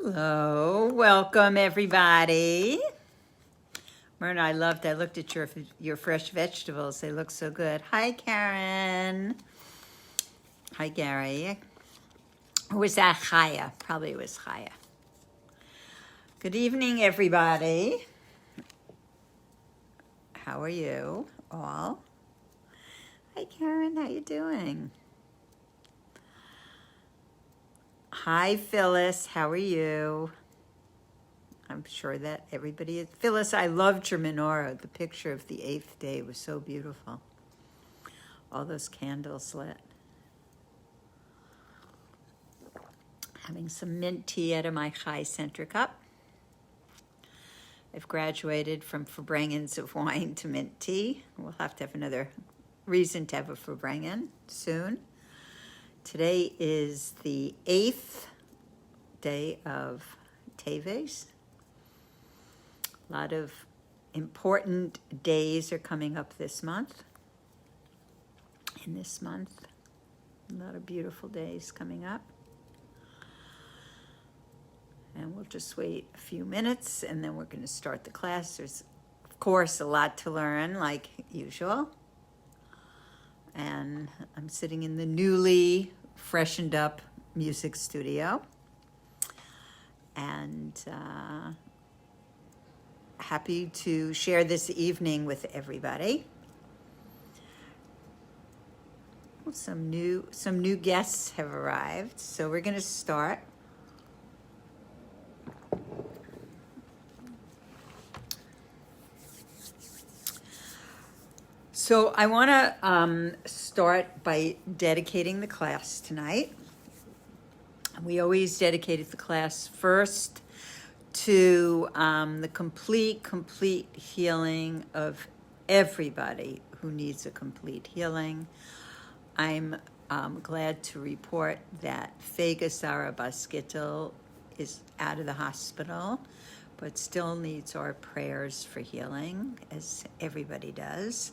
Hello, welcome everybody. Myrna, I looked at your fresh vegetables. They look so good. Hi, Karen. Hi, Gary. Or was that Chaya? Probably it was Chaya. Good evening, everybody. How are you all? Hi, Karen. How you doing? Hi, Phyllis. How are you? I'm sure that everybody is. Phyllis, I loved your menorah. The picture of the 8th day was so beautiful. All those candles lit. Having some mint tea out of my Chai Center cup. I've graduated from Farbrengens of wine to mint tea. We'll have to have another reason to have a Farbrengen soon. Today is the 8th day of Teves. A lot of important days are coming up this month. In this month, a lot of beautiful days coming up. And we'll just wait a few minutes and then we're going to start the class. There's, of course, a lot to learn, like usual. And I'm sitting in the newly freshened up music studio. And happy to share this evening with everybody. Well, some new guests have arrived, so we're going to start. So I want to start by dedicating the class tonight. We always dedicated the class first to the complete healing of everybody who needs a complete healing. I'm glad to report that Fega Sarah Baskittel is out of the hospital, but still needs our prayers for healing, as everybody does.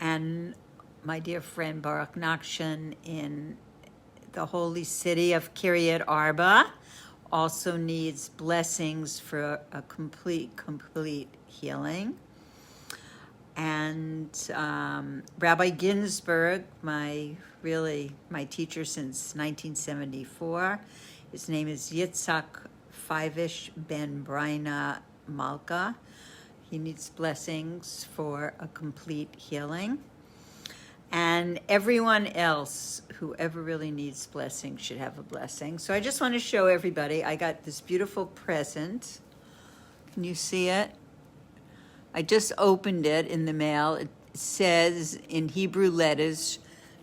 And my dear friend Baruch Nachshon in the holy city of Kiryat Arba also needs blessings for a complete healing. And Rabbi Ginsburg, my teacher since 1974, his name is Yitzhak Fivish Ben Brina Malka. He needs blessings for a complete healing. And everyone else who ever really needs blessing should have a blessing. So I just want to show everybody, I got this beautiful present. Can you see it? I just opened it in the mail. It says in Hebrew letters,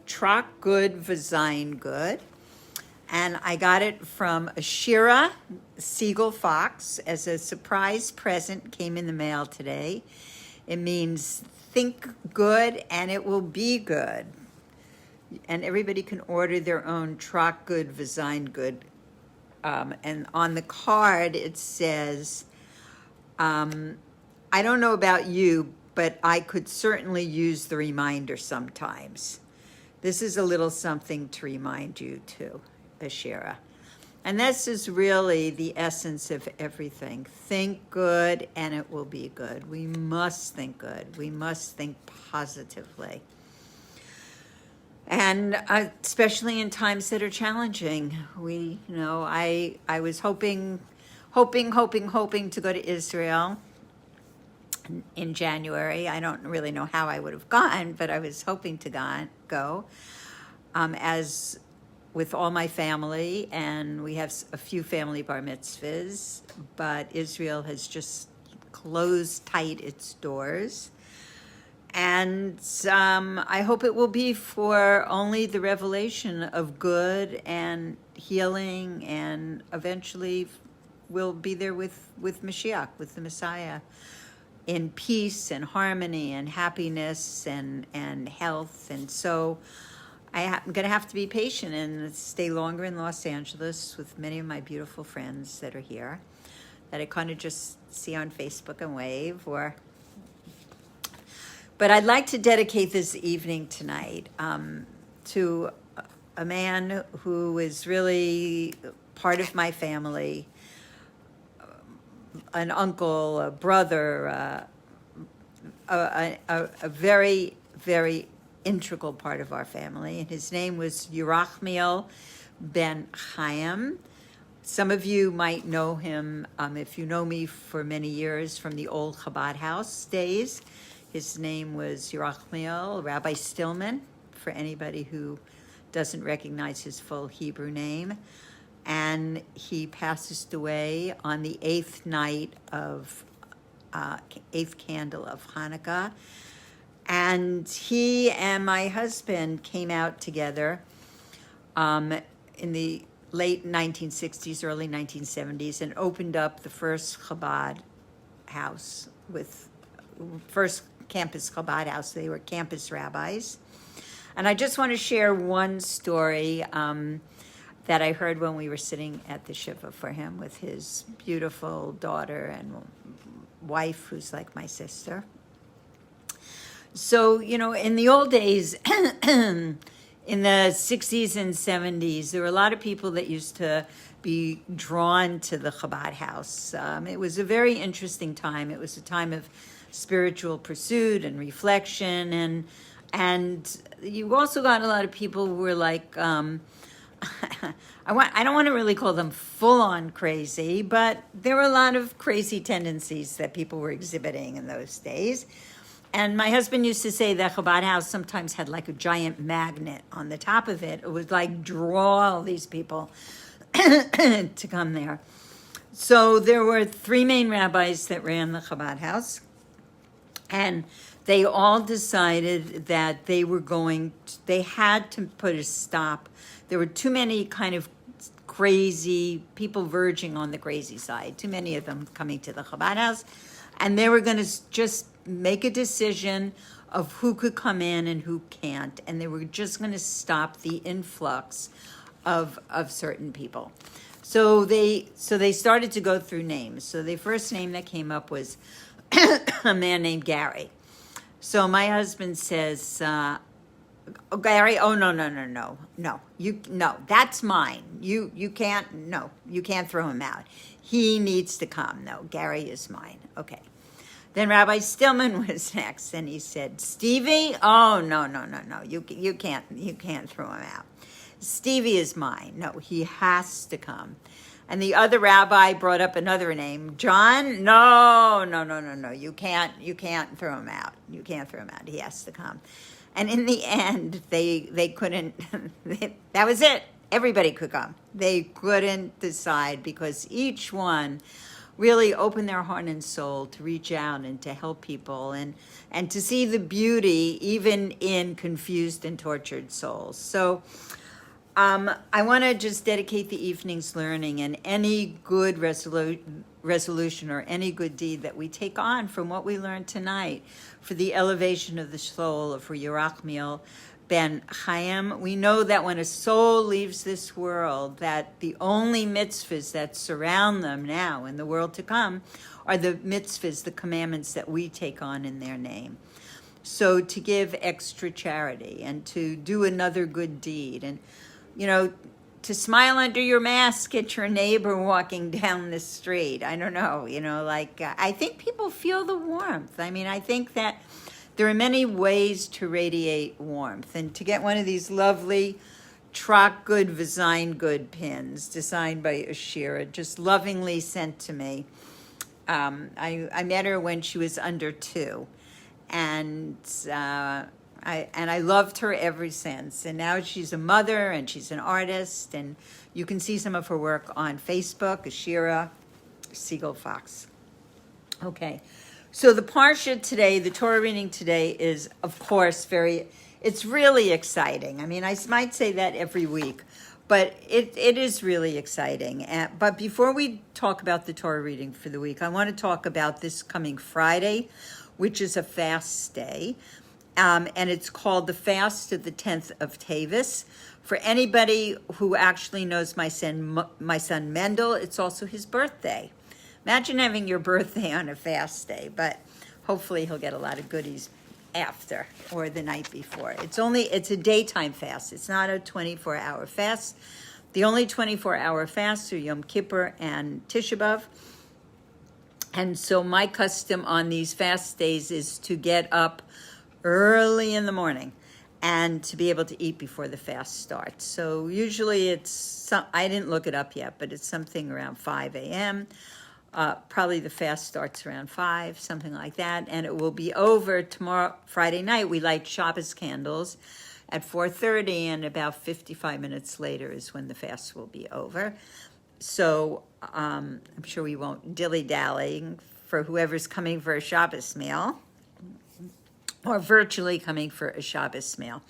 Trak Good V'Zayin Good. And I got it from Ashira Siegel Fox as a surprise present, came in the mail today. It means think good and it will be good. And everybody can order their own Trak Good V'Zayin Good. And on the card it says, I don't know about you, but I could certainly use the reminder sometimes. This is a little something to remind you too, Ashira. And this is really the essence of everything. Think good and it will be good. We must think good. We must think positively. And especially in times that are challenging. I was hoping to go to Israel in January. I don't really know how I would have gone, but I was hoping to go. As with all my family, and we have a few family bar mitzvahs, but Israel has just closed tight its doors. And I hope it will be for only the revelation of good and healing, and eventually we'll be there with Mashiach, with the Messiah, in peace and harmony and happiness and health. And so I'm going to have to be patient and stay longer in Los Angeles with many of my beautiful friends that are here, that I kind of just see on Facebook and wave. But I'd like to dedicate this evening tonight to a man who is really part of my family, an uncle, a brother, a very, very integral part of our family. And his name was Yerachmiel ben Chaim. Some of you might know him, if you know me for many years, from the old Chabad house days. His name was Yerachmiel, Rabbi Stillman, for anybody who doesn't recognize his full Hebrew name. And he passed away on the eighth candle of Hanukkah. And he and my husband came out together in the late 1960s, early 1970s, and opened up the first Chabad house first campus Chabad house. They were campus rabbis. And I just want to share one story that I heard when we were sitting at the Shiva for him with his beautiful daughter and wife, who's like my sister. So, in the old days, in the 60s and 70s, there were a lot of people that used to be drawn to the Chabad house. It was a very interesting time. It was a time of spiritual pursuit and reflection, and you also got a lot of people who were like, I don't want to really call them full-on crazy, but there were a lot of crazy tendencies that people were exhibiting in those days. And my husband used to say that Chabad house sometimes had like a giant magnet on the top of it. It would like draw all these people to come there. So there were three main rabbis that ran the Chabad house. And they all decided that they had to put a stop. There were too many kind of crazy people verging on the crazy side, too many of them coming to the Chabad house. And they were going to just make a decision of who could come in and who can't. And they were just going to stop the influx of certain people. So they started to go through names. So the first name that came up was a man named Gary. So my husband says, oh, Gary, oh, no, that's mine. You can't throw him out. He needs to come. No, Gary is mine. Okay. Then Rabbi Stillman was next, and he said, Stevie, oh, no, you can't throw him out. Stevie is mine. No, he has to come. And the other rabbi brought up another name, John. No, you can't throw him out. You can't throw him out. He has to come. And in the end, they couldn't. That was it. Everybody could come. They couldn't decide because each one really opened their heart and soul to reach out and to help people and to see the beauty even in confused and tortured souls. So I want to just dedicate the evening's learning and any good resolution or any good deed that we take on from what we learned tonight for the elevation of the soul of Yerachmiel ben Chaim. We know that when a soul leaves this world, that the only mitzvahs that surround them now in the world to come are the mitzvahs, the commandments that we take on in their name. So to give extra charity and to do another good deed and, to smile under your mask at your neighbor walking down the street. I don't know, I think people feel the warmth. I mean, I think that there are many ways to radiate warmth, and to get one of these lovely Trock Good Design Good pins designed by Ashira, just lovingly sent to me. I met her when she was under 2, and I loved her ever since. And now she's a mother and she's an artist, and you can see some of her work on Facebook, Ashira Siegel Fox. Okay. So the Parsha today, the Torah reading today is, of course, it's really exciting. I mean, I might say that every week, but it is really exciting. But before we talk about the Torah reading for the week, I want to talk about this coming Friday, which is a fast day. And it's called the Fast of the 10th of Tavis. For anybody who actually knows my son Mendel, it's also his birthday. Imagine having your birthday on a fast day, but hopefully he'll get a lot of goodies after or the night before. It's a daytime fast. It's not a 24-hour fast. The only 24-hour fasts are Yom Kippur and Tisha B'Av. And so my custom on these fast days is to get up early in the morning and to be able to eat before the fast starts. So usually I didn't look it up yet, but it's something around 5 a.m. Probably the fast starts around 5, something like that. And it will be over tomorrow, Friday night. We light Shabbos candles at 4:30, and about 55 minutes later is when the fast will be over. So I'm sure we won't dilly-dally for whoever's coming for a Shabbos meal or virtually coming for a Shabbos meal.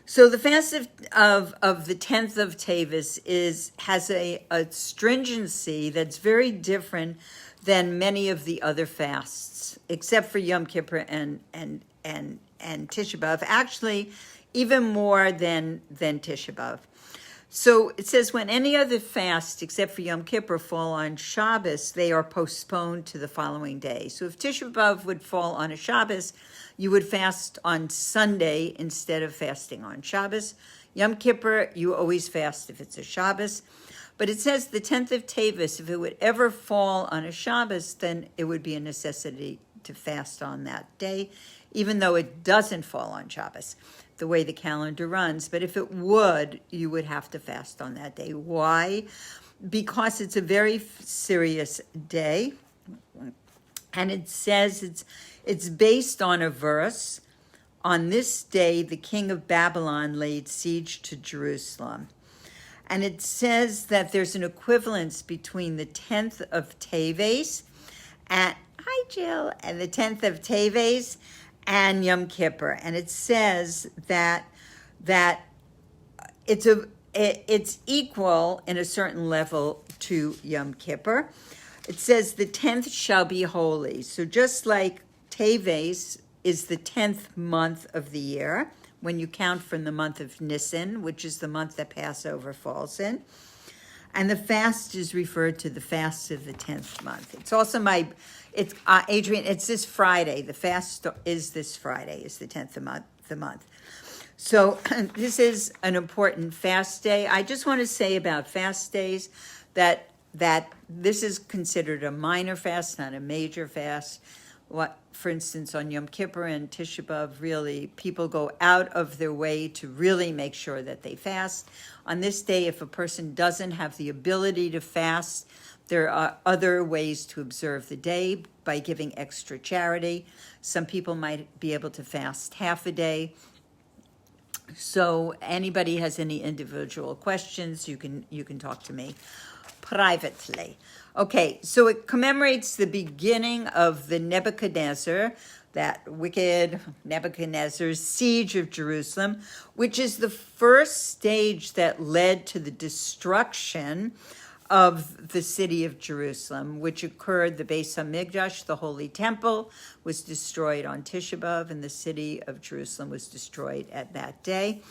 So the fast of the 10th of Teves has a stringency that's very different than many of the other fasts, except for Yom Kippur and Tisha B'Av. Actually, even more than Tisha B'Av. So it says, when any other fast except for Yom Kippur fall on Shabbos, they are postponed to the following day. So if Tisha B'Av would fall on a Shabbos, you would fast on Sunday instead of fasting on Shabbos. Yom Kippur, you always fast if it's a Shabbos. But it says the 10th of Teves, if it would ever fall on a Shabbos, then it would be a necessity to fast on that day, even though it doesn't fall on Shabbos, the way the calendar runs. But if it would, you would have to fast on that day. Why? Because it's a very serious day. And it says it's based on a verse. On this day, the king of Babylon laid siege to Jerusalem. And it says that there's an equivalence between the 10th of Teves and, hi Jill, and the 10th of Teves and Yom Kippur. And it says that it's equal in a certain level to Yom Kippur. It says the 10th shall be holy. So just like Teves is the 10th month of the year, when you count from the month of Nisan, which is the month that Passover falls in. And the fast is referred to the fast of the 10th month. It's also Adrian, it's this Friday. The fast is this Friday, is the 10th of the month. So this is an important fast day. I just want to say about fast days that this is considered a minor fast, not a major fast. For instance, on Yom Kippur and Tisha B'Av, really, people go out of their way to really make sure that they fast. On this day, if a person doesn't have the ability to fast, there are other ways to observe the day by giving extra charity. Some people might be able to fast half a day. So anybody has any individual questions, you can talk to me privately. Okay, so it commemorates the beginning of the Nebuchadnezzar, that wicked Nebuchadnezzar's siege of Jerusalem, which is the first stage that led to the destruction of the city of Jerusalem, which occurred, the Beis HaMikdash, the Holy Temple, was destroyed on Tisha B'Av, and the city of Jerusalem was destroyed at that day.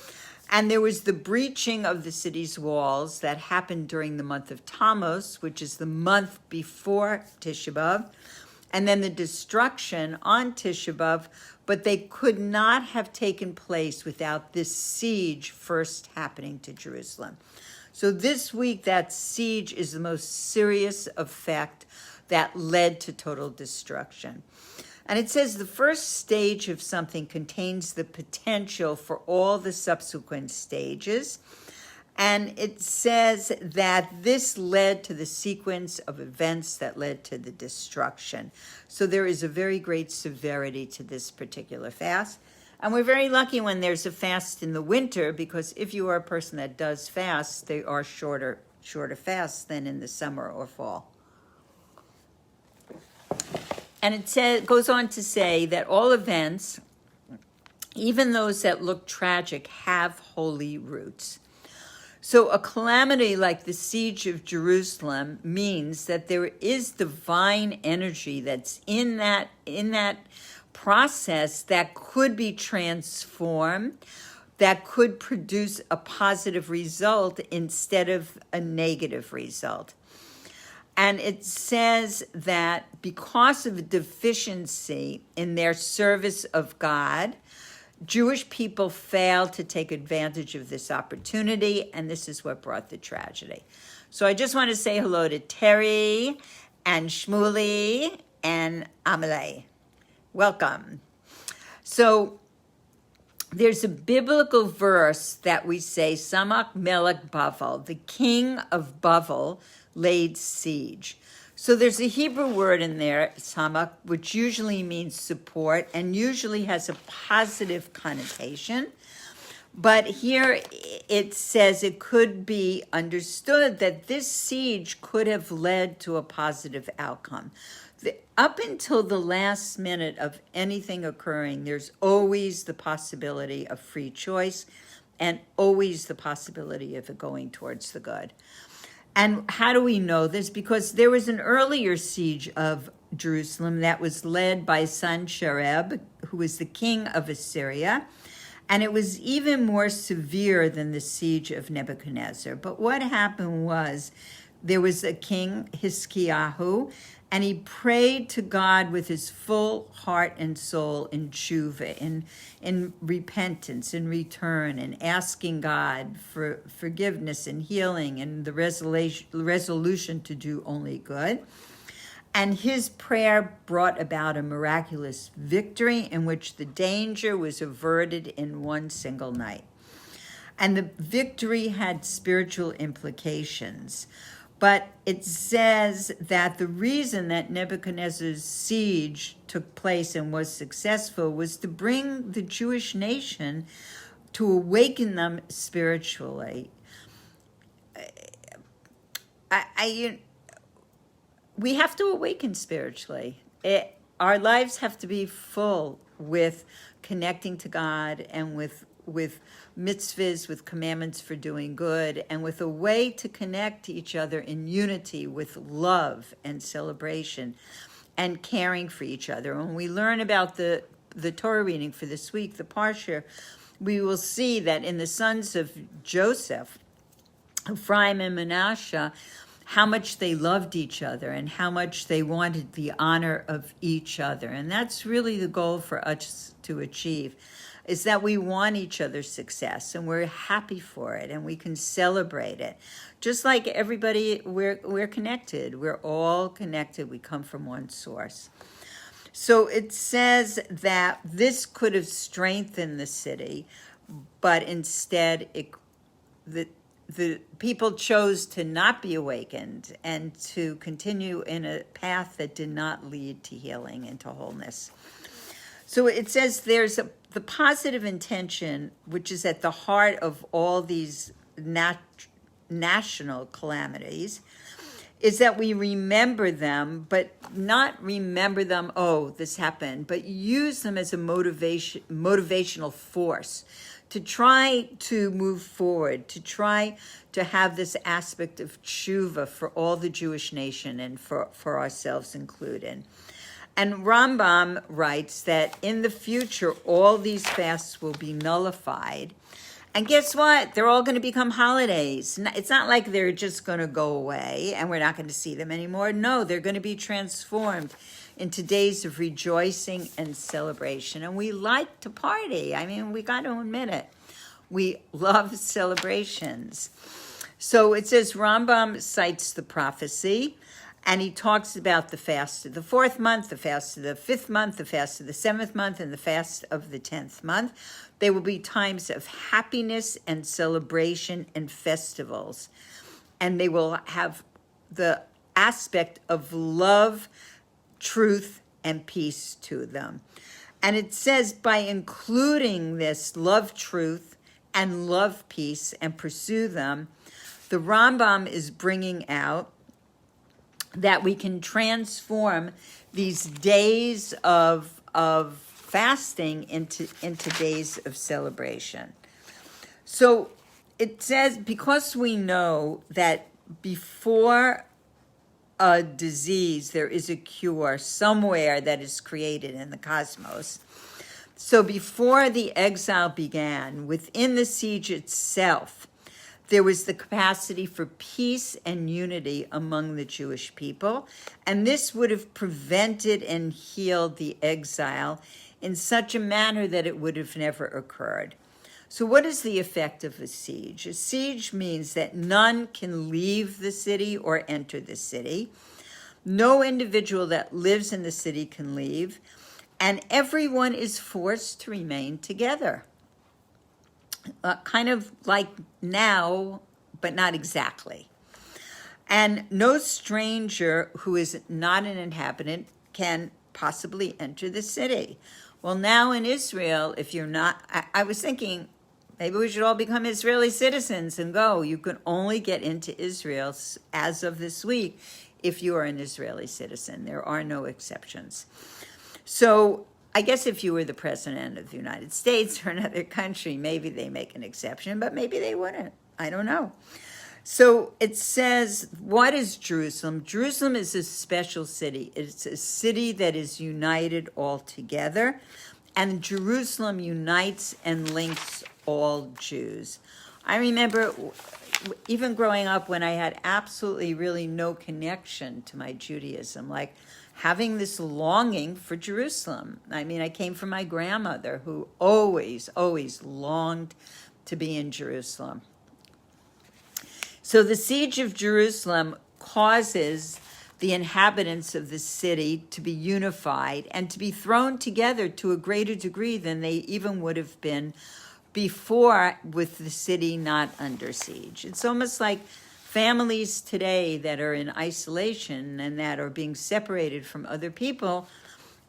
And there was the breaching of the city's walls that happened during the month of Tammuz, which is the month before Tisha B'Av, and then the destruction on Tisha B'Av, but they could not have taken place without this siege first happening to Jerusalem. So this week, that siege is the most serious effect that led to total destruction. And it says the first stage of something contains the potential for all the subsequent stages. And it says that this led to the sequence of events that led to the destruction. So there is a very great severity to this particular fast. And we're very lucky when there's a fast in the winter, because if you are a person that does fast, they are shorter fasts than in the summer or fall. And it goes on to say that all events, even those that look tragic, have holy roots. So a calamity like the siege of Jerusalem means that there is divine energy that's in that process that could be transformed, that could produce a positive result instead of a negative result. And it says that because of a deficiency in their service of God, Jewish people failed to take advantage of this opportunity, and this is what brought the tragedy. So I just want to say hello to Terry and Shmuli and Amalei. Welcome. So there's a biblical verse that we say, Samak Melech Bavel, the king of Bavel laid siege. So there's a Hebrew word in there, Samak, which usually means support and usually has a positive connotation. But here it says it could be understood that this siege could have led to a positive outcome. Up until the last minute of anything occurring, there's always the possibility of free choice and always the possibility of it going towards the good. And how do we know this? Because there was an earlier siege of Jerusalem that was led by Sennacherib, who was the king of Assyria. And it was even more severe than the siege of Nebuchadnezzar. But what happened was there was a king, Hiskiyahu, and he prayed to God with his full heart and soul in tshuva, in repentance, in return, and asking God for forgiveness and healing and the resolution to do only good. And his prayer brought about a miraculous victory in which the danger was averted in one single night. And the victory had spiritual implications. But it says that the reason that Nebuchadnezzar's siege took place and was successful was to bring the Jewish nation, to awaken them spiritually. We have to awaken spiritually. Our lives have to be full with connecting to God and with mitzvahs, with commandments for doing good, and with a way to connect to each other in unity with love and celebration and caring for each other. When we learn about the Torah reading for this week, the Parsha, we will see that in the sons of Joseph, Ephraim and Manasseh, how much they loved each other and how much they wanted the honor of each other. And that's really the goal for us to achieve, is that we want each other's success and we're happy for it and we can celebrate it. Just like everybody, we're connected. We're all connected. We come from one source. So it says that this could have strengthened the city, but instead the people chose to not be awakened and to continue in a path that did not lead to healing and to wholeness. So it says there's the positive intention, which is at the heart of all these national calamities, is that we remember them, but not remember them, oh, this happened, but use them as a motivational force to try to move forward, to try to have this aspect of tshuva for all the Jewish nation and for ourselves included. And Rambam writes that in the future, all these fasts will be nullified. And guess what? They're all going to become holidays. It's not like they're just going to go away and we're not going to see them anymore. No, they're going to be transformed into days of rejoicing and celebration. And we like to party. I mean, we got to admit it. We love celebrations. So it says Rambam cites the prophecy, and he talks about the fast of the 4th month, the fast of the 5th month, the fast of the 7th month, and the fast of the 10th month. They will be times of happiness and celebration and festivals. And they will have the aspect of love, truth, and peace to them. And it says by including this love, truth, and love, peace, and pursue them, the Rambam is bringing out that we can transform these days of fasting into days of celebration. So it says, because we know that before a disease, there is a cure somewhere that is created in the cosmos. So before the exile began, within the siege itself, there was the capacity for peace and unity among the Jewish people, and this would have prevented and healed the exile in such a manner that it would have never occurred. So what is the effect of a siege? A siege means that none can leave the city or enter the city. No individual that lives in the city can leave, and everyone is forced to remain together. Kind of like now, but not exactly. And no stranger who is not an inhabitant can possibly enter the city. Well, now in Israel, if you're not, I was thinking, maybe we should all become Israeli citizens and go. You can only get into Israel as of this week if you are an Israeli citizen. There are no exceptions. So I guess if you were the president of the United States or another country, maybe they make an exception, but maybe they wouldn't. I don't know. So it says, what is Jerusalem? Jerusalem is a special city. It's a city that is united all together, and Jerusalem unites and links all Jews. I remember even growing up when I had absolutely really no connection to my Judaism, like having this longing for Jerusalem. I mean, I came from my grandmother who always longed to be in Jerusalem. So the siege of Jerusalem causes the inhabitants of the city to be unified and to be thrown together to a greater degree than they even would have been before with the city not under siege. It's almost like families today that are in isolation and that are being separated from other people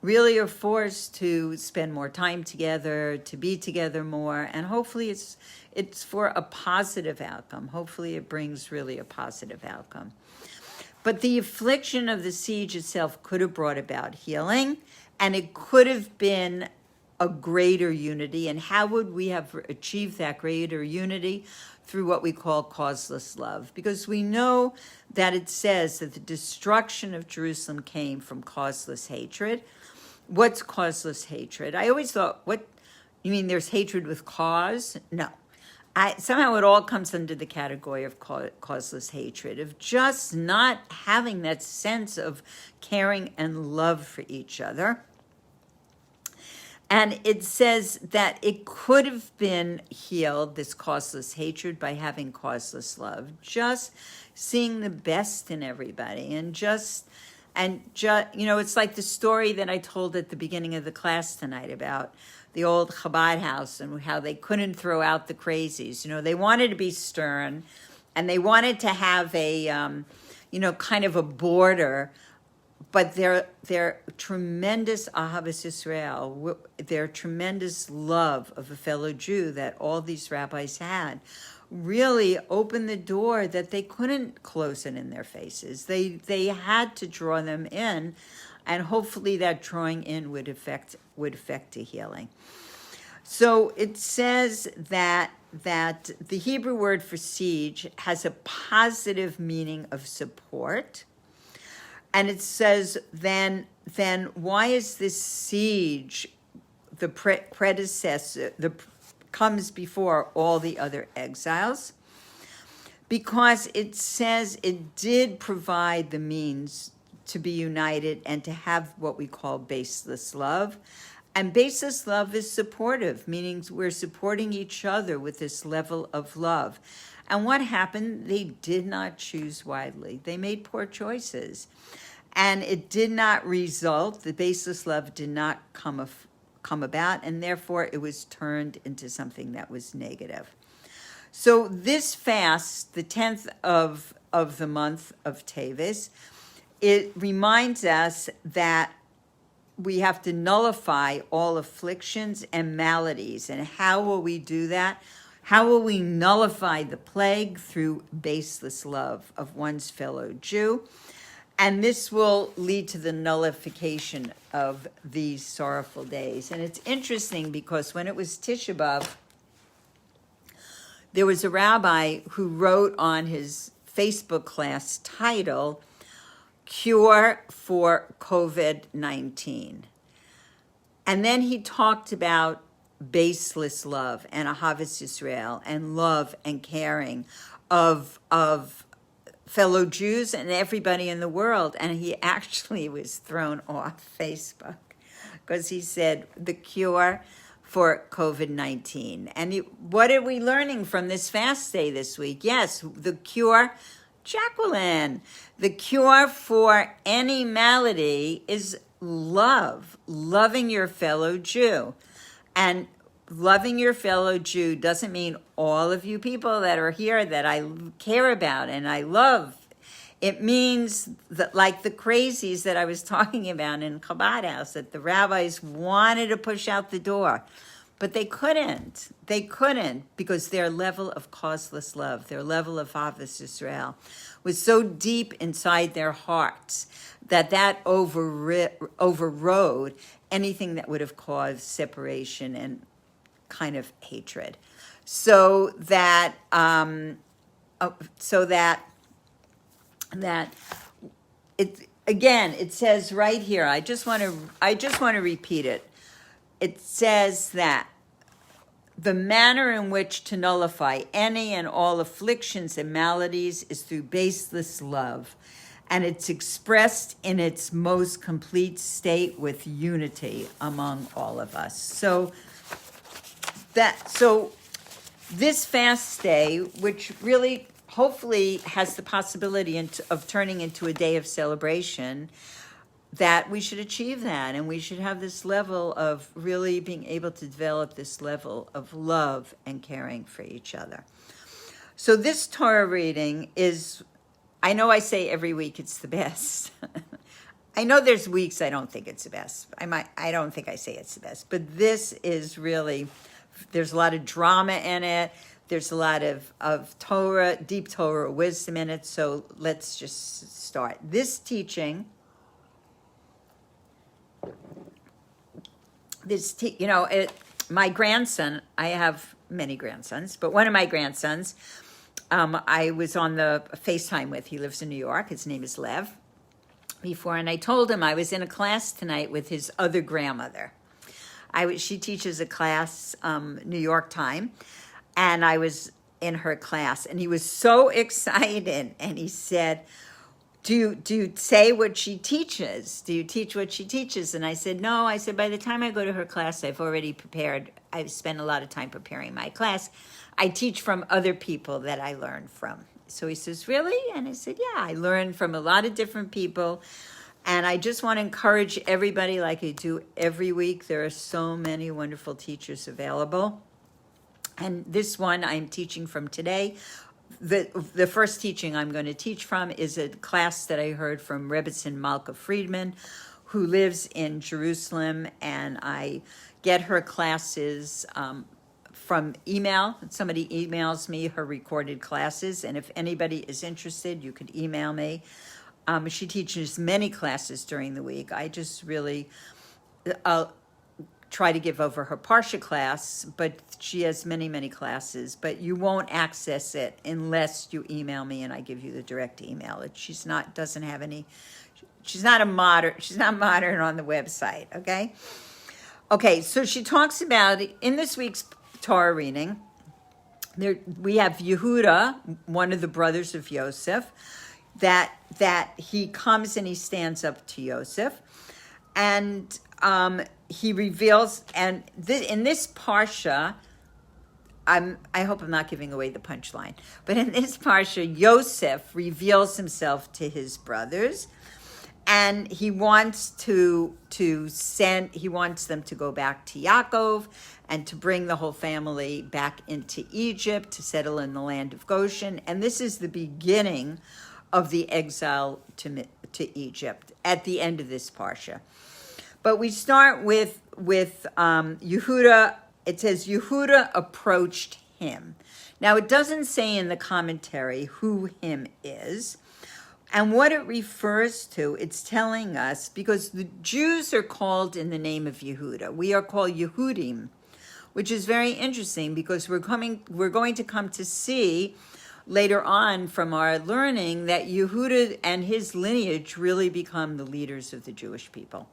really are forced to spend more time together, to be together more, and hopefully it's for a positive outcome. Hopefully it brings really a positive outcome. But the affliction of the siege itself could have brought about healing, and it could have been a greater unity. And how would we have achieved that greater unity? Through what we call causeless love. Because we know that it says that the destruction of Jerusalem came from causeless hatred. What's causeless hatred? I always thought, what, you mean there's hatred with cause? No. Somehow it all comes under the category of causeless hatred, of just not having that sense of caring and love for each other. And it says that it could have been healed, this causeless hatred, by having causeless love, just seeing the best in everybody, and just, it's like the story that I told at the beginning of the class tonight about the old Chabad house and how they couldn't throw out the crazies. They wanted to be stern, and they wanted to have a, kind of a border. But their tremendous Ahavas Yisrael, their tremendous love of a fellow Jew that all these rabbis had, really opened the door that they couldn't close it in their faces. They had to draw them in, and hopefully that drawing in would affect a healing. So it says that the Hebrew word for siege has a positive meaning of support. And it says, then why is this siege the predecessor, comes before all the other exiles? Because it says it did provide the means to be united and to have what we call baseless love. And baseless love is supportive, meaning we're supporting each other with this level of love. And what happened? They did not choose wisely. They made poor choices. And it did not result, the baseless love did not come about, and therefore it was turned into something that was negative. So this fast, the 10th of the month of Teves, it reminds us that we have to nullify all afflictions and maladies. And how will we do that? How will we nullify the plague? Through baseless love of one's fellow Jew. And this will lead to the nullification of these sorrowful days. And it's interesting because when it was Tisha B'Av, there was a rabbi who wrote on his Facebook class title, Cure for COVID-19. And then he talked about baseless love and Ahavas Yisrael and love and caring of fellow Jews and everybody in the world. And he actually was thrown off Facebook because he said the cure for COVID-19. And what are we learning from this fast day this week? Yes, the cure Jacqueline. The cure for any malady is love, loving your fellow Jew. And loving your fellow Jew doesn't mean all of you people that are here that I care about and I love. It means that, like the crazies that I was talking about in Chabad House, that the rabbis wanted to push out the door, but they couldn't. They couldn't because their level of causeless love, their level of Ahavas Israel, was so deep inside their hearts that overrode anything that would have caused separation and kind of hatred. So that it says right here, I just want to repeat it. It says that the manner in which to nullify any and all afflictions and maladies is through baseless love, and it's expressed in its most complete state with unity among all of us. So this fast day, which really hopefully has the possibility of turning into a day of celebration, that we should achieve that, and we should have this level of really being able to develop this level of love and caring for each other. So this Torah reading is, I know I say every week it's the best. I know there's weeks I don't think it's the best. I don't think I say it's the best, but this is really, there's a lot of drama in it. There's a lot of Torah, deep Torah wisdom in it. So let's just start. This teaching, my grandson, I have many grandsons, but one of my grandsons, I was on the FaceTime with. He lives in New York. His name is Lev. Before, and I told him I was in a class tonight with his other grandmother. She teaches a class, New York time, and I was in her class, and he was so excited, and he said, do you say what she teaches? Do you teach what she teaches? And I said, no. I said, by the time I go to her class, I've already prepared. I've spent a lot of time preparing my class. I teach from other people that I learn from. So he says, really? And I said, yeah, I learn from a lot of different people. And I just want to encourage everybody, like I do every week. There are so many wonderful teachers available. And this one I'm teaching from today. The first teaching I'm going to teach from is a class that I heard from Rebbetzin Malka Friedman, who lives in Jerusalem, and I get her classes from email. Somebody emails me her recorded classes, and if anybody is interested, you could email me. She teaches many classes during the week. I just really try to give over her Parsha class, but she has many, many classes, but you won't access it unless you email me and I give you the direct email. She's not modern on the website, okay? Okay, so she talks about, in this week's Torah reading, we have Yehuda, one of the brothers of Yosef, that he comes and he stands up to Yosef, and he reveals, and in this Parsha, I hope I'm not giving away the punchline, but in this Parsha, Yosef reveals himself to his brothers, and he wants them to go back to Yaakov and to bring the whole family back into Egypt to settle in the land of Goshen. And this is the beginning of the exile to Egypt at the end of this Parsha. But we start with Yehuda. It says Yehuda approached him. Now, it doesn't say in the commentary who him is. And what it refers to, it's telling us, because the Jews are called in the name of Yehuda. We are called Yehudim, which is very interesting because we're going to come to see later on from our learning that Yehuda and his lineage really become the leaders of the Jewish people.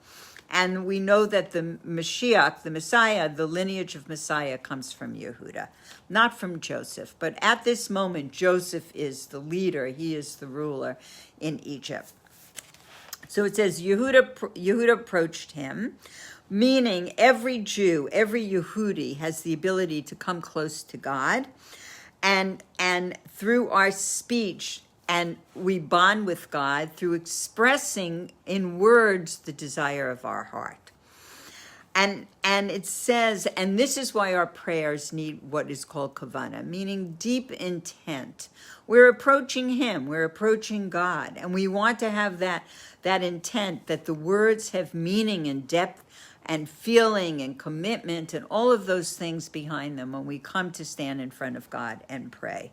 And we know that the Mashiach, the Messiah, the lineage of Messiah comes from Yehuda, not from Joseph. But at this moment, Joseph is the leader. He is the ruler in Egypt. So it says Yehuda approached him, meaning every Jew, every Yehudi has the ability to come close to God. And through our speech and we bond with God through expressing in words the desire of our heart. And it says, and this is why our prayers need what is called kavana, meaning deep intent. We're approaching him, we're approaching God, and we want to have that intent, that the words have meaning and depth and feeling and commitment and all of those things behind them when we come to stand in front of God and pray.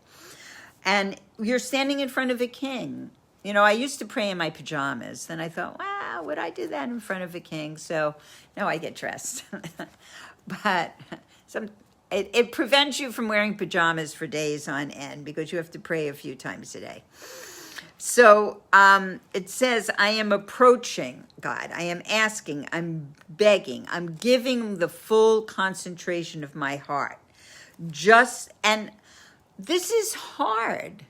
And you're standing in front of a king. You know, I used to pray in my pajamas, and I thought, wow, would I do that in front of a king? So now I get dressed. But it prevents you from wearing pajamas for days on end because you have to pray a few times a day. So it says, I am approaching God. I am asking, I'm begging, I'm giving the full concentration of my heart. And this is hard.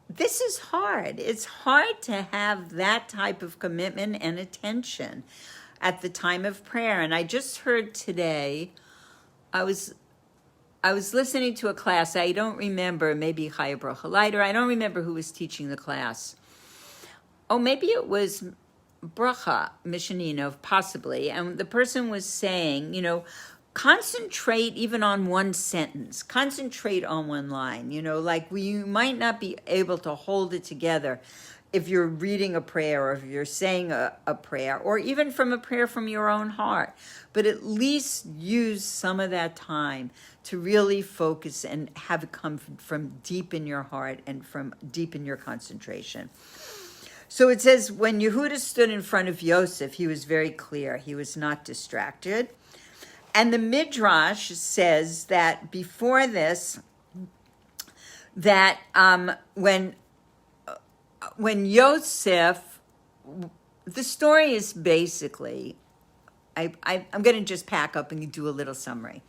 This is hard. It's hard to have that type of commitment and attention at the time of prayer. And I just heard today, I was listening to a class, I don't remember, maybe Chaya Bracha Leiter, I don't remember who was teaching the class. Oh, maybe it was Bracha Mishanino, possibly. And the person was saying, you know, concentrate even on one sentence, concentrate on one line, you know, like you might not be able to hold it together if you're reading a prayer or if you're saying a prayer or even from a prayer from your own heart, but at least use some of that time to really focus and have it come from deep in your heart and from deep in your concentration. So it says, when Yehuda stood in front of Yosef, he was very clear. He was not distracted. And the Midrash says that before this, that when Yosef, the story is basically, I'm going to just pack up and do a little summary.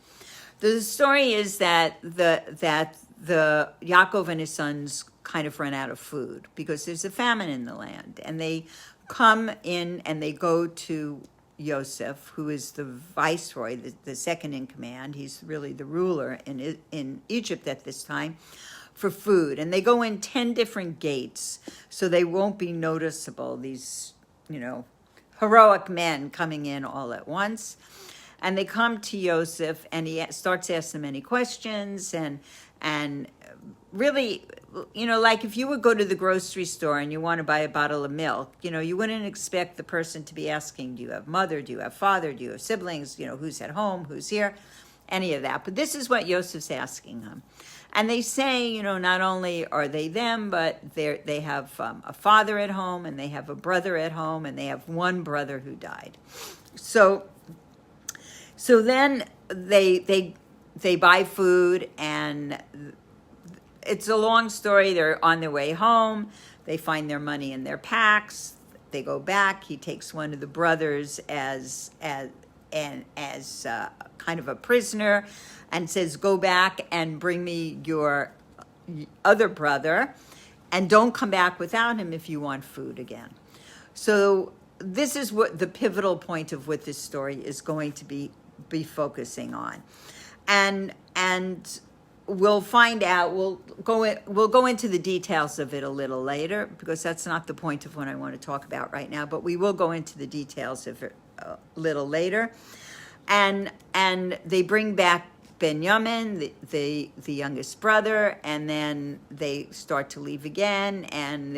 The story is that the Yaakov and his sons kind of run out of food because there's a famine in the land, and they come in and they go to Yosef, who is the viceroy, the second in command. He's really the ruler in Egypt at this time, for food. And they go in 10 different gates, so they won't be noticeable, these, you know, heroic men coming in all at once. And they come to Yosef, and he starts asking them many questions, and really, you know, like if you would go to the grocery store and you want to buy a bottle of milk, you know, you wouldn't expect the person to be asking, do you have mother, do you have father, do you have siblings, you know, who's at home, who's here, any of that. But this is what Yosef's asking them. And they say, you know, not only are they them, but they have a father at home, and they have a brother at home, and they have one brother who died. So then they buy food, and it's a long story. They're on their way home. They find their money in their packs. They go back. He takes one of the brothers as kind of a prisoner, and says, "Go back and bring me your other brother, and don't come back without him if you want food again." So this is what the pivotal point of what this story is going to be focusing on, and we'll find out. We'll go into the details of it a little later, because that's not the point of what I want to talk about right now. But we will go into the details of it a little later, and they bring back Benjamin, the youngest brother, and then they start to leave again, and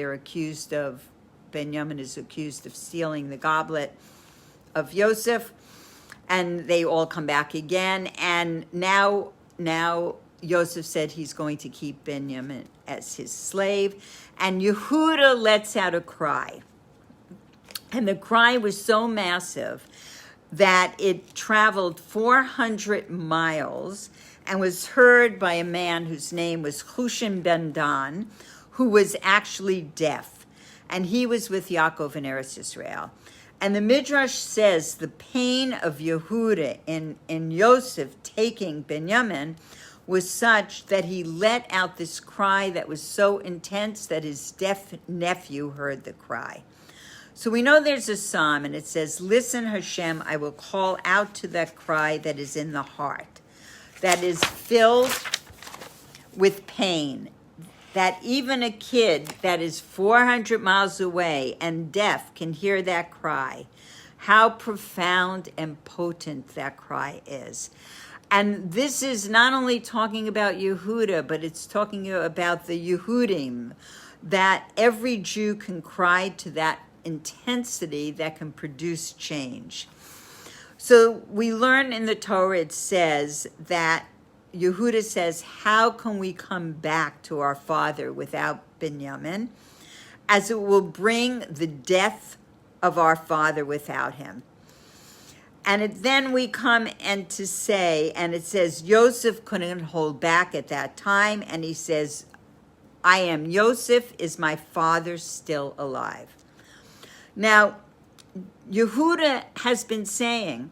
Benjamin is accused of stealing the goblet of Yosef, and they all come back again, and now Yosef said he's going to keep Benjamin as his slave, and Yehuda lets out a cry, and the cry was so massive that it traveled 400 miles and was heard by a man whose name was Hushim ben Dan, who was actually deaf, and he was with Yaakov in Eretz Yisrael. And the Midrash says the pain of Yehuda in Yosef taking Benjamin was such that he let out this cry that was so intense that his deaf nephew heard the cry. So we know there's a psalm, and it says, "Listen, Hashem, I will call out to that cry that is in the heart, that is filled with pain, that even a kid that is 400 miles away and deaf can hear that cry. How profound and potent that cry is. And this is not only talking about Yehuda, but it's talking about the Yehudim, that every Jew can cry to that intensity that can produce change. So we learn in the Torah, it says that Yehuda says, how can we come back to our father without Binyamin, as it will bring the death of our father without him. And then we come and to say, and it says, Yosef couldn't hold back at that time, and he says, I am Yosef, is my father still alive? Now, Yehuda has been saying,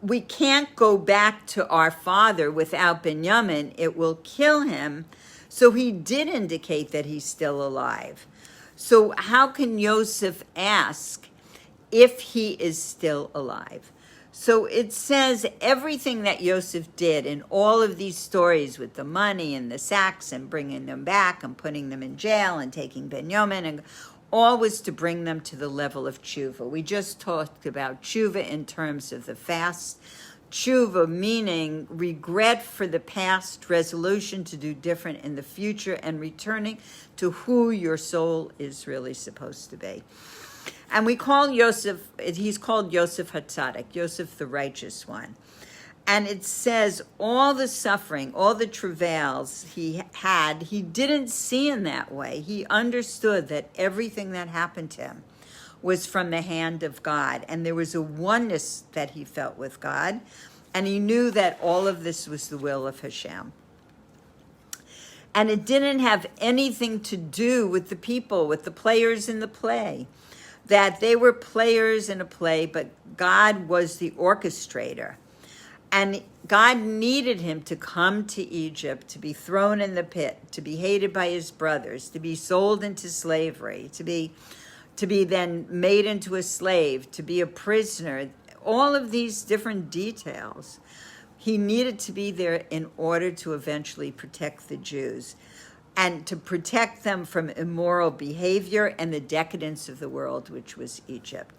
we can't go back to our father without Binyamin. It will kill him. So he did indicate that he's still alive. So how can Yosef ask if he is still alive? So it says everything that Yosef did in all of these stories with the money and the sacks and bringing them back and putting them in jail and taking Binyamin, and all was to bring them to the level of tshuva. We just talked about tshuva in terms of the fast. Tshuva meaning regret for the past, resolution to do different in the future, and returning to who your soul is really supposed to be. And we call Yosef, he's called Yosef HaTzadik, Yosef the righteous one. And it says all the suffering, all the travails he had, he didn't see in that way. He understood that everything that happened to him was from the hand of God. And there was a oneness that he felt with God. And he knew that all of this was the will of Hashem. And it didn't have anything to do with the people, with the players in the play. That they were players in a play, but God was the orchestrator. And God needed him to come to Egypt, to be thrown in the pit, to be hated by his brothers, to be sold into slavery, to be then made into a slave, to be a prisoner. All of these different details. He needed to be there in order to eventually protect the Jews and to protect them from immoral behavior and the decadence of the world, which was Egypt.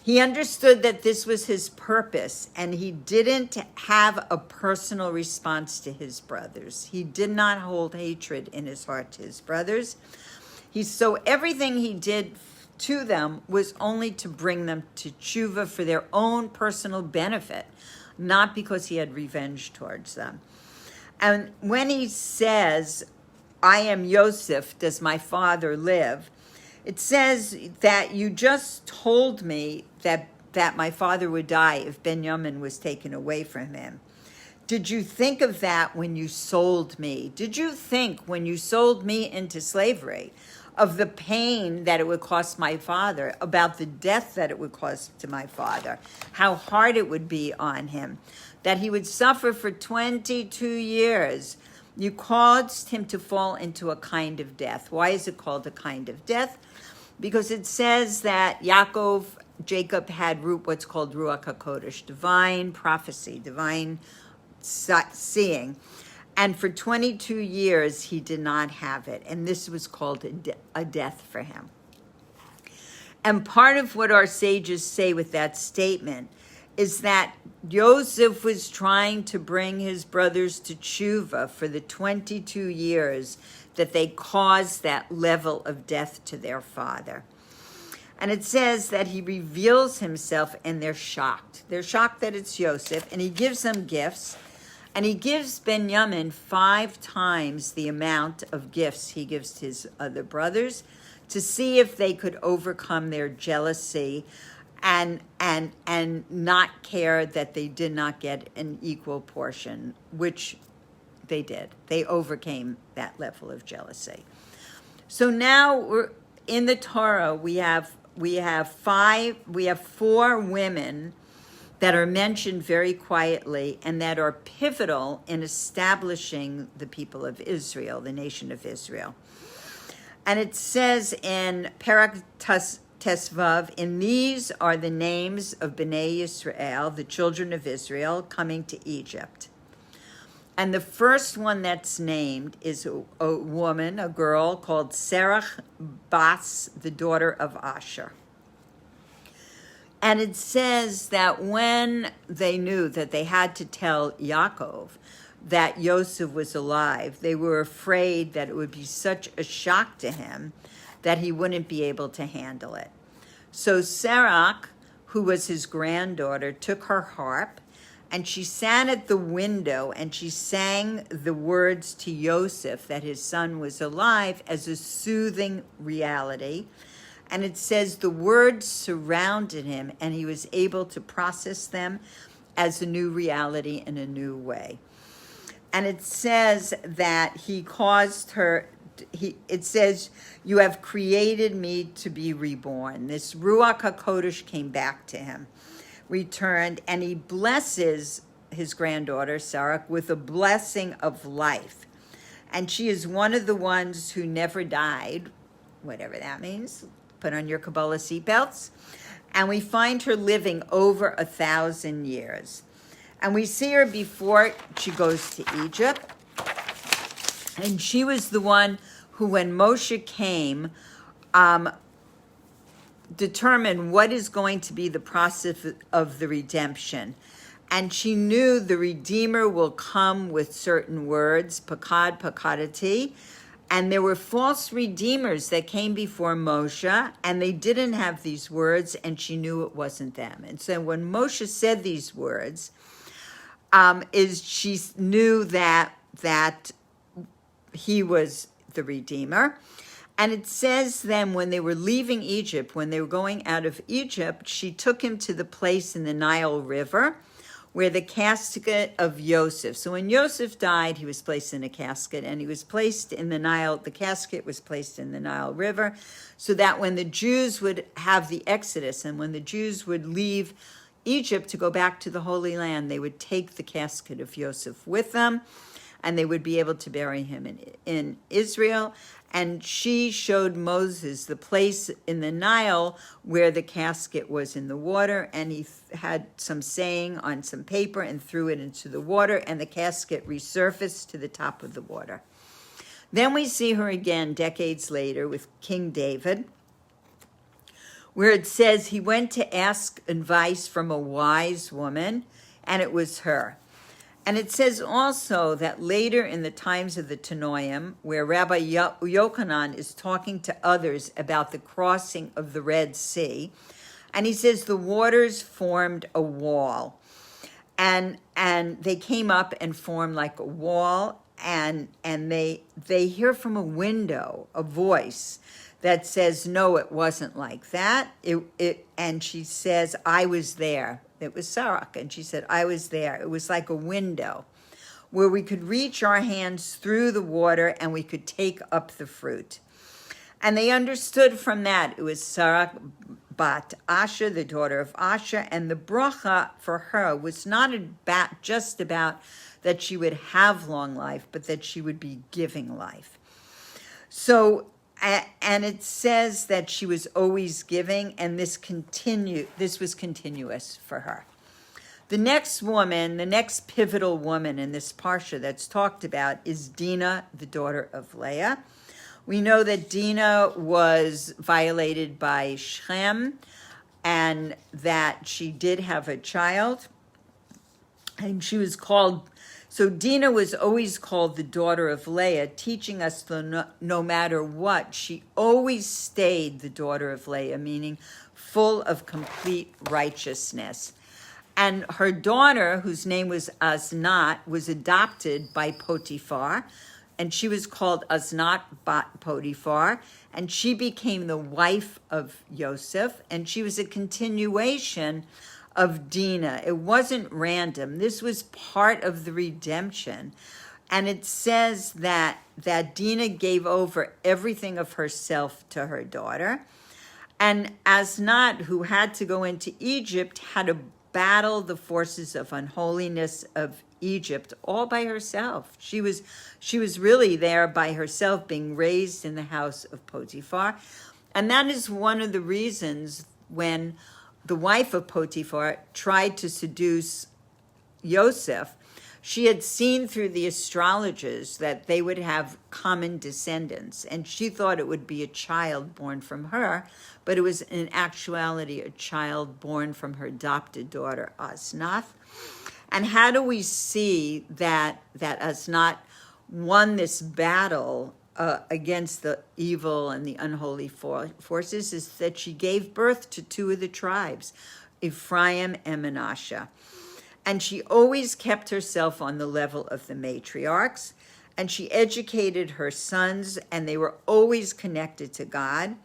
He understood that this was his purpose, and he didn't have a personal response to his brothers. He did not hold hatred in his heart to his brothers. So everything he did to them was only to bring them to tshuva for their own personal benefit, not because he had revenge towards them. And when he says, I am Yosef, does my father live? It says that you just told me that my father would die if Binyamin was taken away from him. Did you think of that when you sold me? Did you think when you sold me into slavery of the pain that it would cost my father, about the death that it would cause to my father, how hard it would be on him, that he would suffer for 22 years? You caused him to fall into a kind of death. Why is it called a kind of death? Because it says that Jacob had what's called Ruach HaKodesh, divine prophecy, divine seeing. And for 22 years, he did not have it. And this was called a death for him. And part of what our sages say with that statement is that Joseph was trying to bring his brothers to tshuva for the 22 years that they caused that level of death to their father. And it says that he reveals himself and they're shocked. They're shocked that it's Joseph, and he gives them gifts. And he gives Binyamin 5 times the amount of gifts he gives to his other brothers to see if they could overcome their jealousy and not care that they did not get an equal portion, which they did. They overcame that level of jealousy. So now we're in the Torah, we have 4 women that are mentioned very quietly and that are pivotal in establishing the people of Israel, the nation of Israel. And it says in Parak Tesvav, and these are the names of Bnei Yisrael, the children of Israel, coming to Egypt. And the first one that's named is a woman, a girl called Serach Bas, the daughter of Asher. And it says that when they knew that they had to tell Yaakov that Yosef was alive, they were afraid that it would be such a shock to him that he wouldn't be able to handle it. So Serach, who was his granddaughter, took her harp and she sat at the window and she sang the words to Yosef that his son was alive as a soothing reality. And it says the words surrounded him and he was able to process them as a new reality in a new way. And it says that he caused her, it says, you have created me to be reborn. This Ruach HaKodesh came back to him, returned, and he blesses his granddaughter, Sarah, with a blessing of life. And she is one of the ones who never died, whatever that means. Put on your Kabbalah seatbelts. And we find her living over 1,000 years. And we see her before she goes to Egypt. And she was the one who, when Moshe came, determined what is going to be the process of the redemption. And she knew the Redeemer will come with certain words, pakad, pakadati. And there were false redeemers that came before Moshe, and they didn't have these words, and she knew it wasn't them. And so when Moshe said these words, she knew that he was the Redeemer. And it says then when they were leaving Egypt, when they were going out of Egypt, she took him to the place in the Nile River where the casket of Yosef. So when Yosef died, he was placed in a casket, and he was placed in the Nile. The casket was placed in the Nile River so that when the Jews would have the Exodus and when the Jews would leave Egypt to go back to the Holy Land, they would take the casket of Yosef with them, and they would be able to bury him in Israel. And she showed Moses the place in the Nile where the casket was in the water, and he had some saying on some paper and threw it into the water, and the casket resurfaced to the top of the water. Then we see her again decades later with King David, where it says he went to ask advice from a wise woman, and it was her. And it says also that later in the times of the Tanoim, where Rabbi Yochanan is talking to others about the crossing of the Red Sea, and he says the waters formed a wall, and they came up and formed like a wall, and they hear from a window a voice that says, no, it wasn't like that. And she says, I was there. It was Sarach, and she said, I was there. It was like a window where we could reach our hands through the water and we could take up the fruit. And they understood from that it was Sarach bat Asher, the daughter of Asher, and the bracha for her was not just about that she would have long life, but that she would be giving life. So, and it says that she was always giving, and this was continuous for her. The next woman, the next pivotal woman in this parsha that's talked about is Dinah, the daughter of Leah. We know that Dinah was violated by Shem, and that she did have a child, and she was called. So Dinah was always called the daughter of Leah, teaching us that no matter what, she always stayed the daughter of Leah, meaning full of complete righteousness. And her daughter, whose name was Aznat, was adopted by Potiphar, and she was called Aznat bat Potiphar, and she became the wife of Yosef, and she was a continuation of Dinah. It wasn't random. This was part of the redemption. And it says that Dinah gave over everything of herself to her daughter. And Aznat, who had to go into Egypt, had to battle the forces of unholiness of Egypt all by herself. She was really there by herself, being raised in the house of Potiphar. And that is one of the reasons when the wife of Potiphar tried to seduce Yosef, she had seen through the astrologers that they would have common descendants, and she thought it would be a child born from her, but it was in actuality a child born from her adopted daughter, Osnath. And how do we see that Osnath won this battle against the evil and the unholy forces? Is that she gave birth to two of the tribes, Ephraim and Manasseh. And she always kept herself on the level of the matriarchs, and she educated her sons, and they were always connected to God.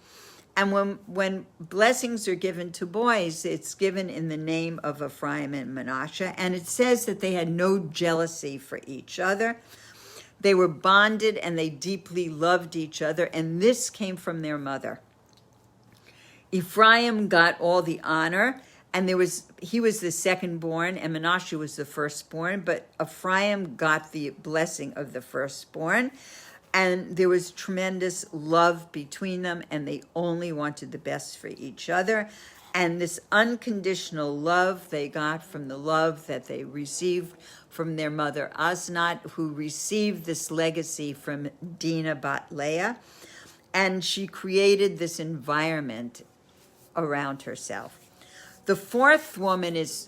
And when blessings are given to boys, it's given in the name of Ephraim and Manasseh, and it says that they had no jealousy for each other. They were bonded and they deeply loved each other, and this came from their mother. Ephraim got all the honor, and he was the second born, and Manasseh was the firstborn, but Ephraim got the blessing of the firstborn, and there was tremendous love between them, and they only wanted the best for each other. And this unconditional love they got from the love that they received from their mother Osnath, who received this legacy from Dinah Bat Leah, and she created this environment around herself. The fourth woman it's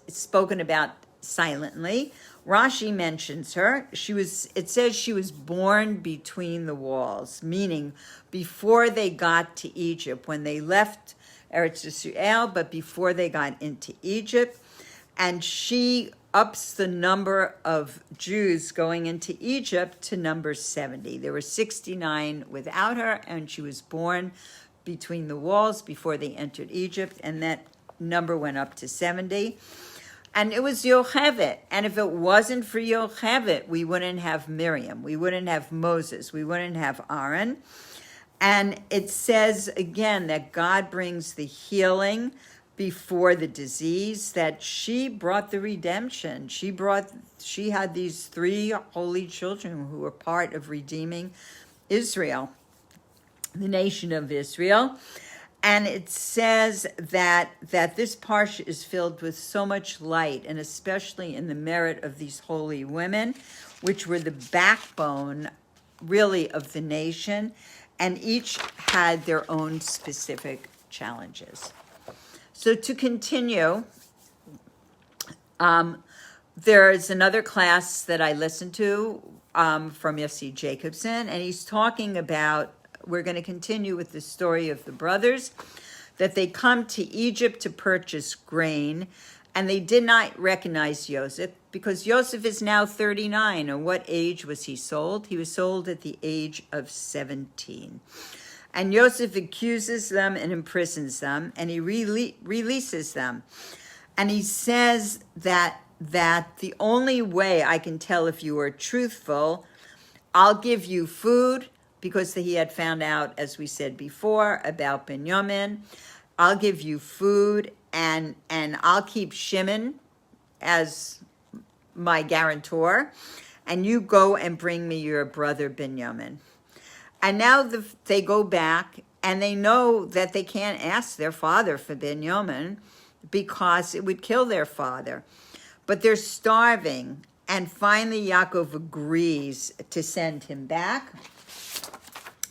spoken about silently. Rashi mentions her. It says she was born between the walls, meaning before they got to Egypt, when they left Eretz Yisrael, but before they got into Egypt. And she ups the number of Jews going into Egypt to number 70. There were 69 without her, and she was born between the walls before they entered Egypt, and that number went up to 70. And it was Yocheved. And if it wasn't for Yocheved, we wouldn't have Miriam, we wouldn't have Moses, we wouldn't have Aaron. And it says again that God brings the healing before the disease, that she brought the redemption. She had these three holy children who were part of redeeming Israel, the nation of Israel. And it says that this parsha is filled with so much light, and especially in the merit of these holy women, which were the backbone, really, of the nation, and each had their own specific challenges. So to continue, there is another class that I listened to from Yossi Jacobson, and he's talking about, we're going to continue with the story of the brothers, that they come to Egypt to purchase grain, and they did not recognize Joseph because Joseph is now 39. And what age was he sold? He was sold at the age of 17. And Joseph accuses them and imprisons them, and he releases them. And he says that the only way I can tell if you are truthful, I'll give you food, because he had found out, as we said before, about Binyamin. I'll give you food, and I'll keep Shimon as my guarantor, and you go and bring me your brother Binyamin. And now they go back, and they know that they can't ask their father for Binyamin because it would kill their father. But they're starving, and finally Yaakov agrees to send him back.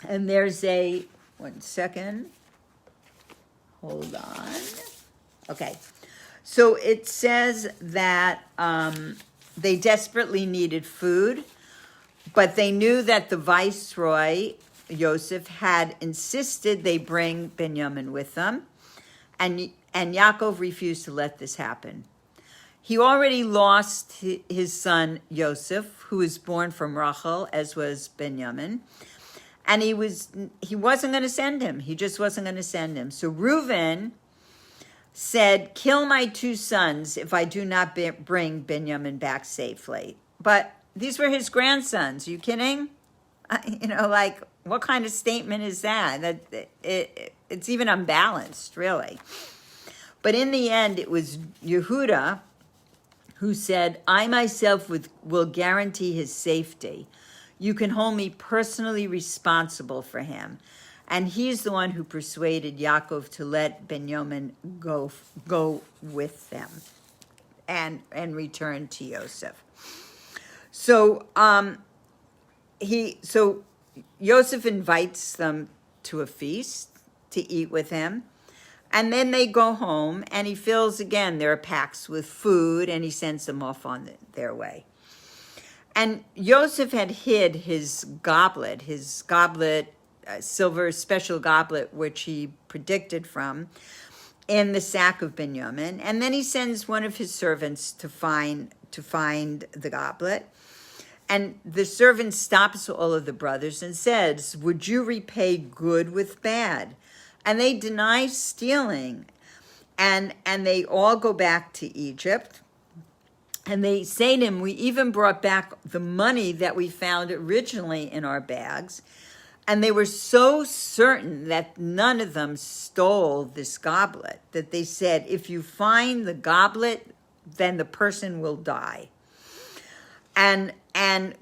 And there's one second, hold on. Okay, so it says that they desperately needed food, but they knew that the viceroy, Yosef, had insisted they bring Binyamin with them, and Yaakov refused to let this happen. He already lost his son Yosef, who was born from Rachel, as was Binyamin. And he wasn't going to send him. He just wasn't going to send him. So Reuven said, kill my two sons if I do not bring Binyamin back safely. But these were his grandsons. Are you kidding? What kind of statement is that? It's even unbalanced, really. But in the end, it was Yehuda who said, I myself will guarantee his safety. You can hold me personally responsible for him. And he's the one who persuaded Yaakov to let Binyamin go with them. and return to Yosef. So Yosef invites them to a feast to eat with him. And then they go home, and he fills again their packs with food, and he sends them off on their way. And Yosef had hid his goblet, silver special goblet, which he predicted from, in the sack of Benjamin. And then he sends one of his servants to find the goblet. And the servant stops all of the brothers and says, "Would you repay good with bad?" And they deny stealing. And they all go back to Egypt. And they say to him, "We even brought back the money that we found originally in our bags." And they were so certain that none of them stole this goblet that they said, "If you find the goblet, then the person will die." And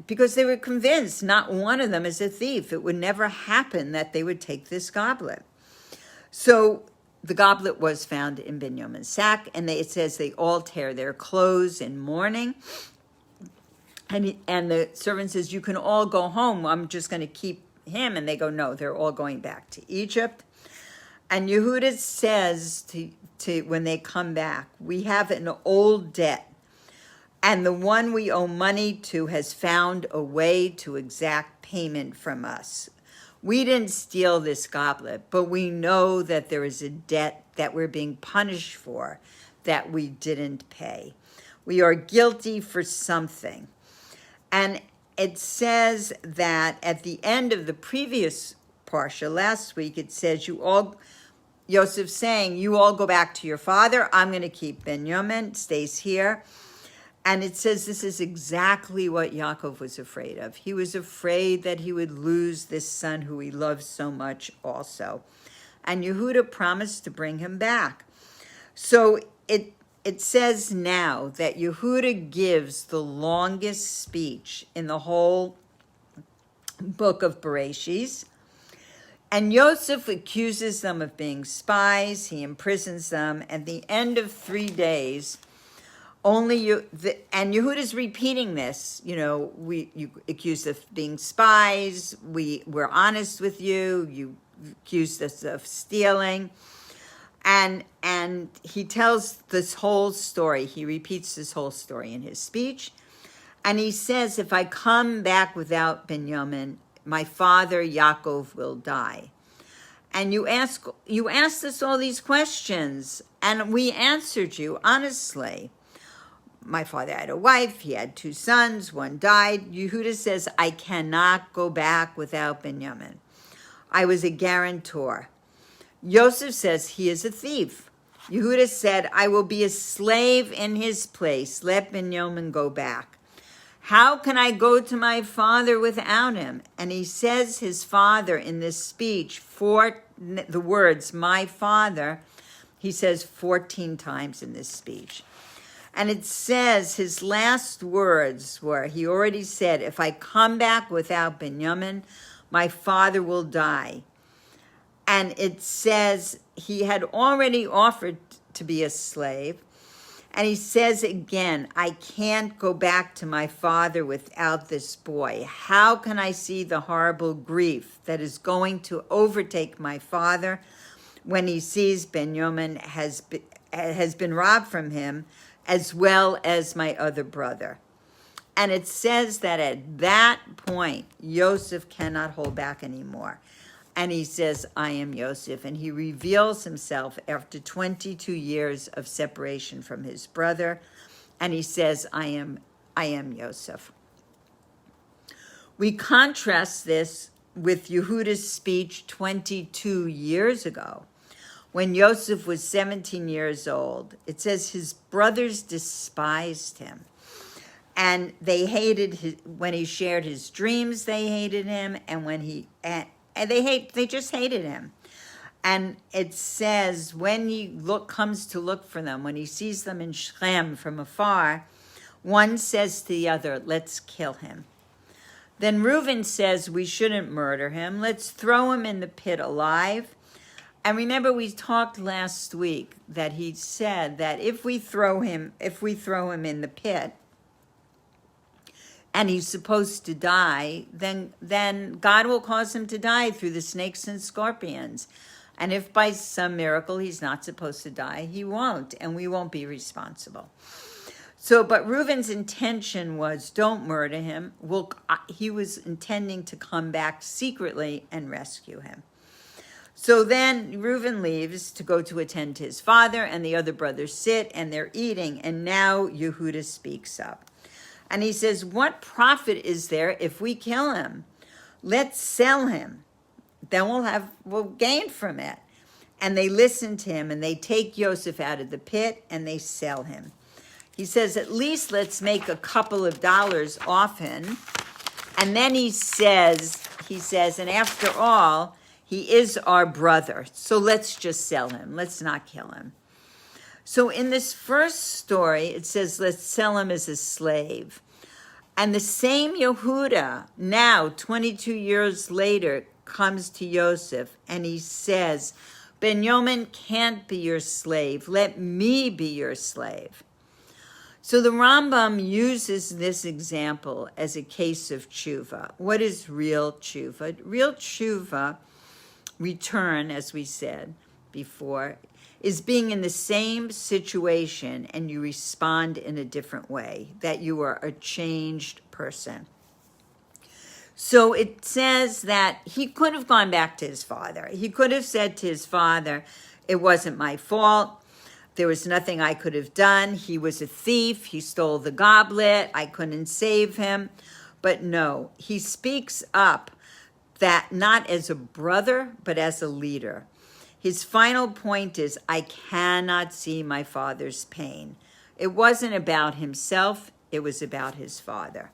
because they were convinced not one of them is a thief, it would never happen that they would take this goblet. So the goblet was found in Benjamin's sack, and it says they all tear their clothes in mourning. And the servant says, "You can all go home. I'm just going to keep him." And they go, "No, they're all going back to Egypt." And Yehuda says to when they come back, "We have an old debt, and the one we owe money to has found a way to exact payment from us. We didn't steal this goblet, but we know that there is a debt that we're being punished for that we didn't pay. We are guilty for something." And it says that at the end of the previous Parsha, last week, it says, Yosef saying, "You all go back to your father. I'm going to keep Benjamin, stays here." And it says this is exactly what Yaakov was afraid of. He was afraid that he would lose this son who he loves so much also. And Yehuda promised to bring him back. So it says now that Yehuda gives the longest speech in the whole book of Bereshit. And Yosef accuses them of being spies. He imprisons them. At the end of 3 days, and Yehuda's repeating this, you accused us of being spies, we're honest with you, you accused us of stealing. And he tells this whole story, he repeats this whole story in his speech. And he says, "If I come back without Benjamin, my father Yaakov will die." And you asked us all these questions, and we answered you honestly. My father had a wife, he had 2 sons, one died. Yehuda says, "I cannot go back without Benjamin. I was a guarantor." Yosef says he is a thief. Yehuda said, "I will be a slave in his place. Let Benjamin go back. How can I go to my father without him?" And he says his father in this speech, the words, "my father," he says 14 times in this speech. And it says his last words were, he already said, "If I come back without Benjamin, my father will die." And it says he had already offered to be a slave. And he says again, "I can't go back to my father without this boy. How can I see the horrible grief that is going to overtake my father when he sees Benjamin has been robbed from him, as well as my other brother?" And it says that at that point, Yosef cannot hold back anymore. And he says, "I am Yosef." And he reveals himself after 22 years of separation from his brother. And he says, I am Yosef. We contrast this with Yehuda's speech 22 years ago, when Yosef was 17 years old. It says his brothers despised him. And they hated when he shared his dreams, they hated him. And when they just hated him. And it says when he comes to look for them, when he sees them in Shechem from afar, one says to the other, "Let's kill him." Then Reuben says, "We shouldn't murder him. Let's throw him in the pit alive." And remember, we talked last week that he said that if we throw him in the pit, and he's supposed to die, then God will cause him to die through the snakes and scorpions. And if by some miracle he's not supposed to die, he won't, and we won't be responsible. So, but Reuben's intention was, don't murder him. He was intending to come back secretly and rescue him. So then Reuben leaves to go to attend to his father, and the other brothers sit, and they're eating, and now Yehuda speaks up. And he says, what profit is there if we kill him? Let's sell him. Then we'll gain from it. And they listen to him, and they take Yosef out of the pit, and they sell him. He says, at least let's make a couple of dollars off him. And then he says, and after all, he is our brother. So let's just sell him. Let's not kill him. So in this first story, it says, let's sell him as a slave. And the same Yehuda, now 22 years later, comes to Yosef, and he says, Benjamin can't be your slave. Let me be your slave. So the Rambam uses this example as a case of tshuva. What is real tshuva? Real tshuva, return, as we said before, is being in the same situation and you respond in a different way, that you are a changed person. So it says that he could have gone back to his father. He could have said to his father, it wasn't my fault. There was nothing I could have done. He was a thief. He stole the goblet. I couldn't save him. But no, he speaks up, that not as a brother, but as a leader. His final point is, I cannot see my father's pain. It wasn't about himself. It was about his father.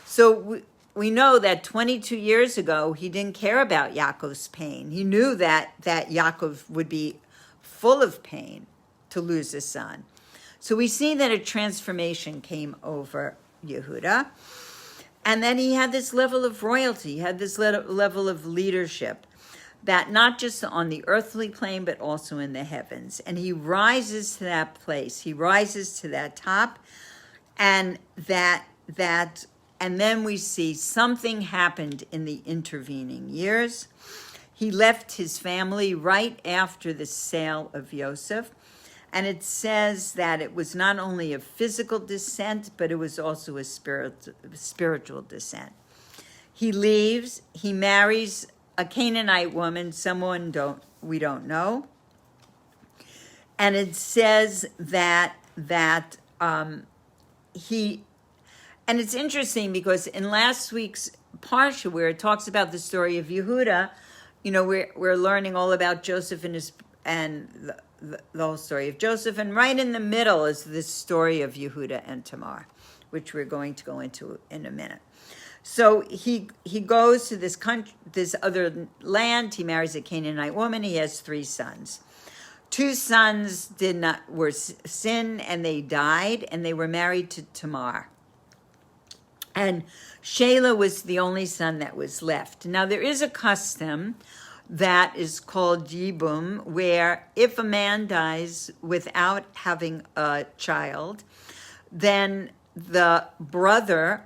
So we know that 22 years ago, he didn't care about Yaakov's pain. He knew that Yaakov would be full of pain to lose a son. So we see that a transformation came over Yehuda. And then he had this level of royalty, he had this level of leadership, that not just on the earthly plane, but also in the heavens. And he rises to that place. He rises to that top. And and then we see something happened in the intervening years. He left his family right after the sale of Yosef. And it says that it was not only a physical descent, but it was also a spiritual descent. He leaves, he marries a Canaanite woman, someone we don't know. And it says that he, and it's interesting because in last week's Parsha, where it talks about the story of Yehuda, we're learning all about Joseph and the whole story of Joseph, and right in the middle is this story of Yehuda and Tamar, which we're going to go into in a minute. So he goes to this other land. He marries a Canaanite woman. He has 3 sons. 2 sons were sin, and they died, and they were married to Tamar. And Shelah was the only son that was left. Now there is a custom that is called yibum, where if a man dies without having a child, then the brother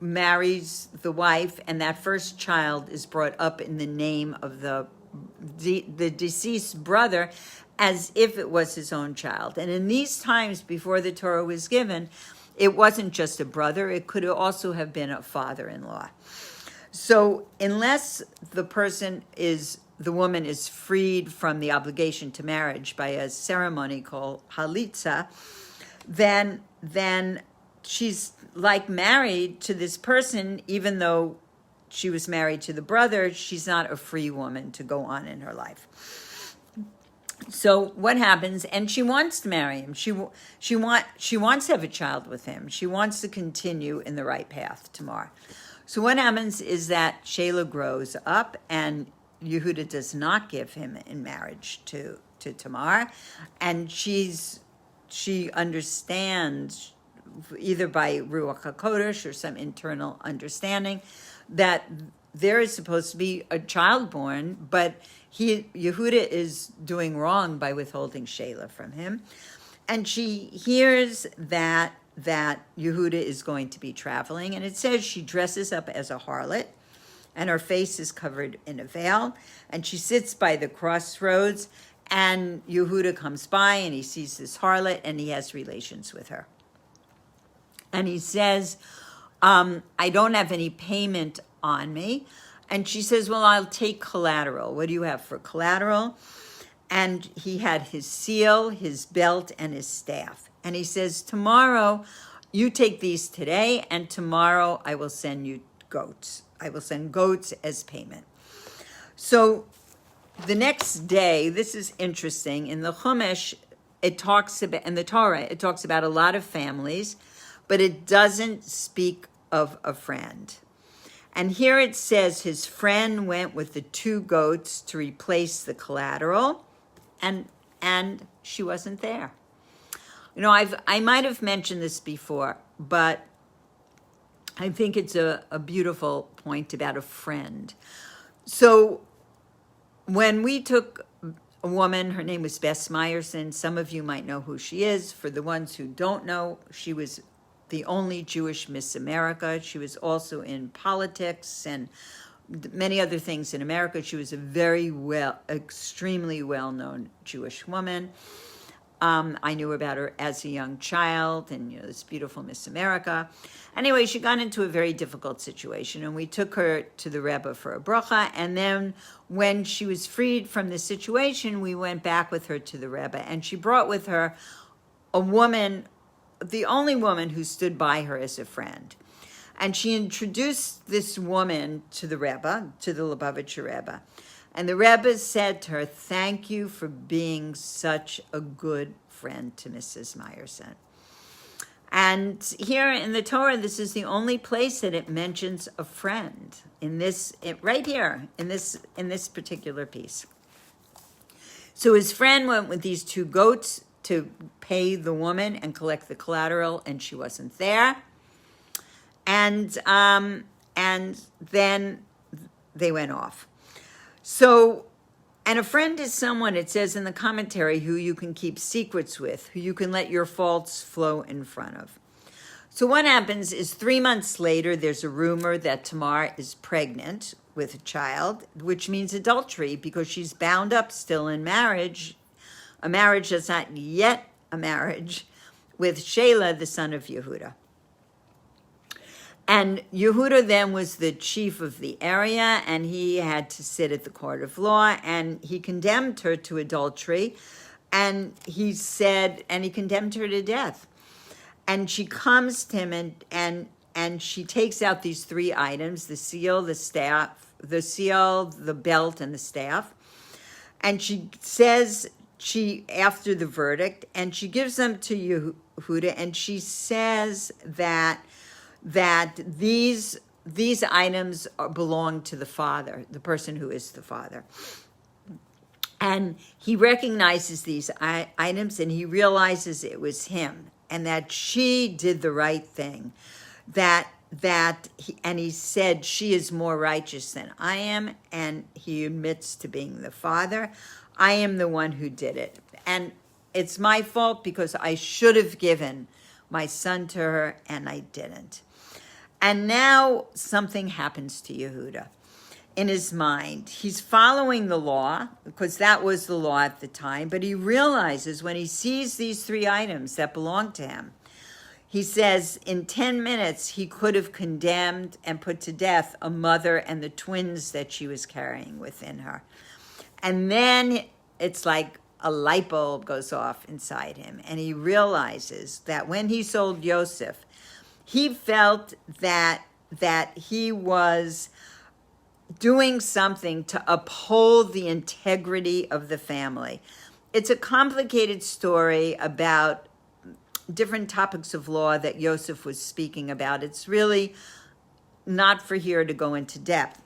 marries the wife, and that first child is brought up in the name of the deceased brother as if it was his own child. And in these times before the Torah was given, it wasn't just a brother, it could also have been a father-in-law. So unless the woman is freed from the obligation to marriage by a ceremony called halitza, then she's like married to this person, even though she was married to the brother, she's not a free woman to go on in her life. So what happens? And she wants to marry him. She wants to have a child with him. She wants to continue in the right path, Tamar. So what happens is that Shelah grows up, and Yehuda does not give him in marriage to Tamar, and she understands, either by Ruach HaKodesh or some internal understanding, that there is supposed to be a child born, but Yehuda is doing wrong by withholding Shelah from him. And she hears that Yehuda is going to be traveling, and it says she dresses up as a harlot, and her face is covered in a veil, and she sits by the crossroads, and Yehuda comes by, and he sees this harlot, and he has relations with her. And he says, I don't have any payment on me. And she says, well, I'll take collateral. What do you have for collateral? And he had his seal, his belt, and his staff. And he says, tomorrow, you take these today, and tomorrow I will send you goats. I will send goats as payment. So the next day, this is interesting, in the Chumash, it talks about, in the Torah, it talks about a lot of families, but it doesn't speak of a friend. And here it says his friend went with the 2 goats to replace the collateral, and she wasn't there. You know, I might have mentioned this before, but I think it's a beautiful point about a friend. So when we took a woman, her name was Bess Meyerson. Some of you might know who she is. For the ones who don't know, she was the only Jewish Miss America. She was also in politics and many other things in America. She was a extremely well-known Jewish woman. I knew about her as a young child, and this beautiful Miss America. Anyway, she got into a very difficult situation, and we took her to the Rebbe for a bracha. And then when she was freed from the situation, we went back with her to the Rebbe, and she brought with her a woman, the only woman who stood by her as a friend. And she introduced this woman to the Rebbe, to the Lubavitcher Rebbe. And the Rebbe said to her, thank you for being such a good friend to Mrs. Meyerson. And here in the Torah, this is the only place that it mentions a friend, right here, in this particular piece. So his friend went with these 2 goats to pay the woman and collect the collateral, and she wasn't there. And then they went off. So, and a friend is someone, it says in the commentary, who you can keep secrets with, who you can let your faults flow in front of. So what happens is 3 months later, there's a rumor that Tamar is pregnant with a child, which means adultery, because she's bound up still in marriage, a marriage that's not yet a marriage, with Shelah, the son of Yehuda. And Yehuda then was the chief of the area, and he had to sit at the court of law, and he condemned her to adultery, and he condemned her to death. And she comes to him, and she takes out these 3 items, the seal, the staff, the belt, and the staff. And she says, after the verdict, and she gives them to Yehuda, and she says that these items belong to the father, the person who is the father. And he recognizes these items, and he realizes it was him, and that she did the right thing. And he said, she is more righteous than I am, and he admits to being the father. I am the one who did it. And it's my fault because I should have given my son to her, and I didn't. And now something happens to Yehuda. In his mind, he's following the law, because that was the law at the time, but he realizes when he sees these 3 items that belong to him, he says in 10 minutes he could have condemned and put to death a mother and the twins that she was carrying within her. And then it's like a light bulb goes off inside him, and he realizes that when he sold Yosef, he felt that he was doing something to uphold the integrity of the family. It's a complicated story about different topics of law that Yosef was speaking about. It's really not for here to go into depth,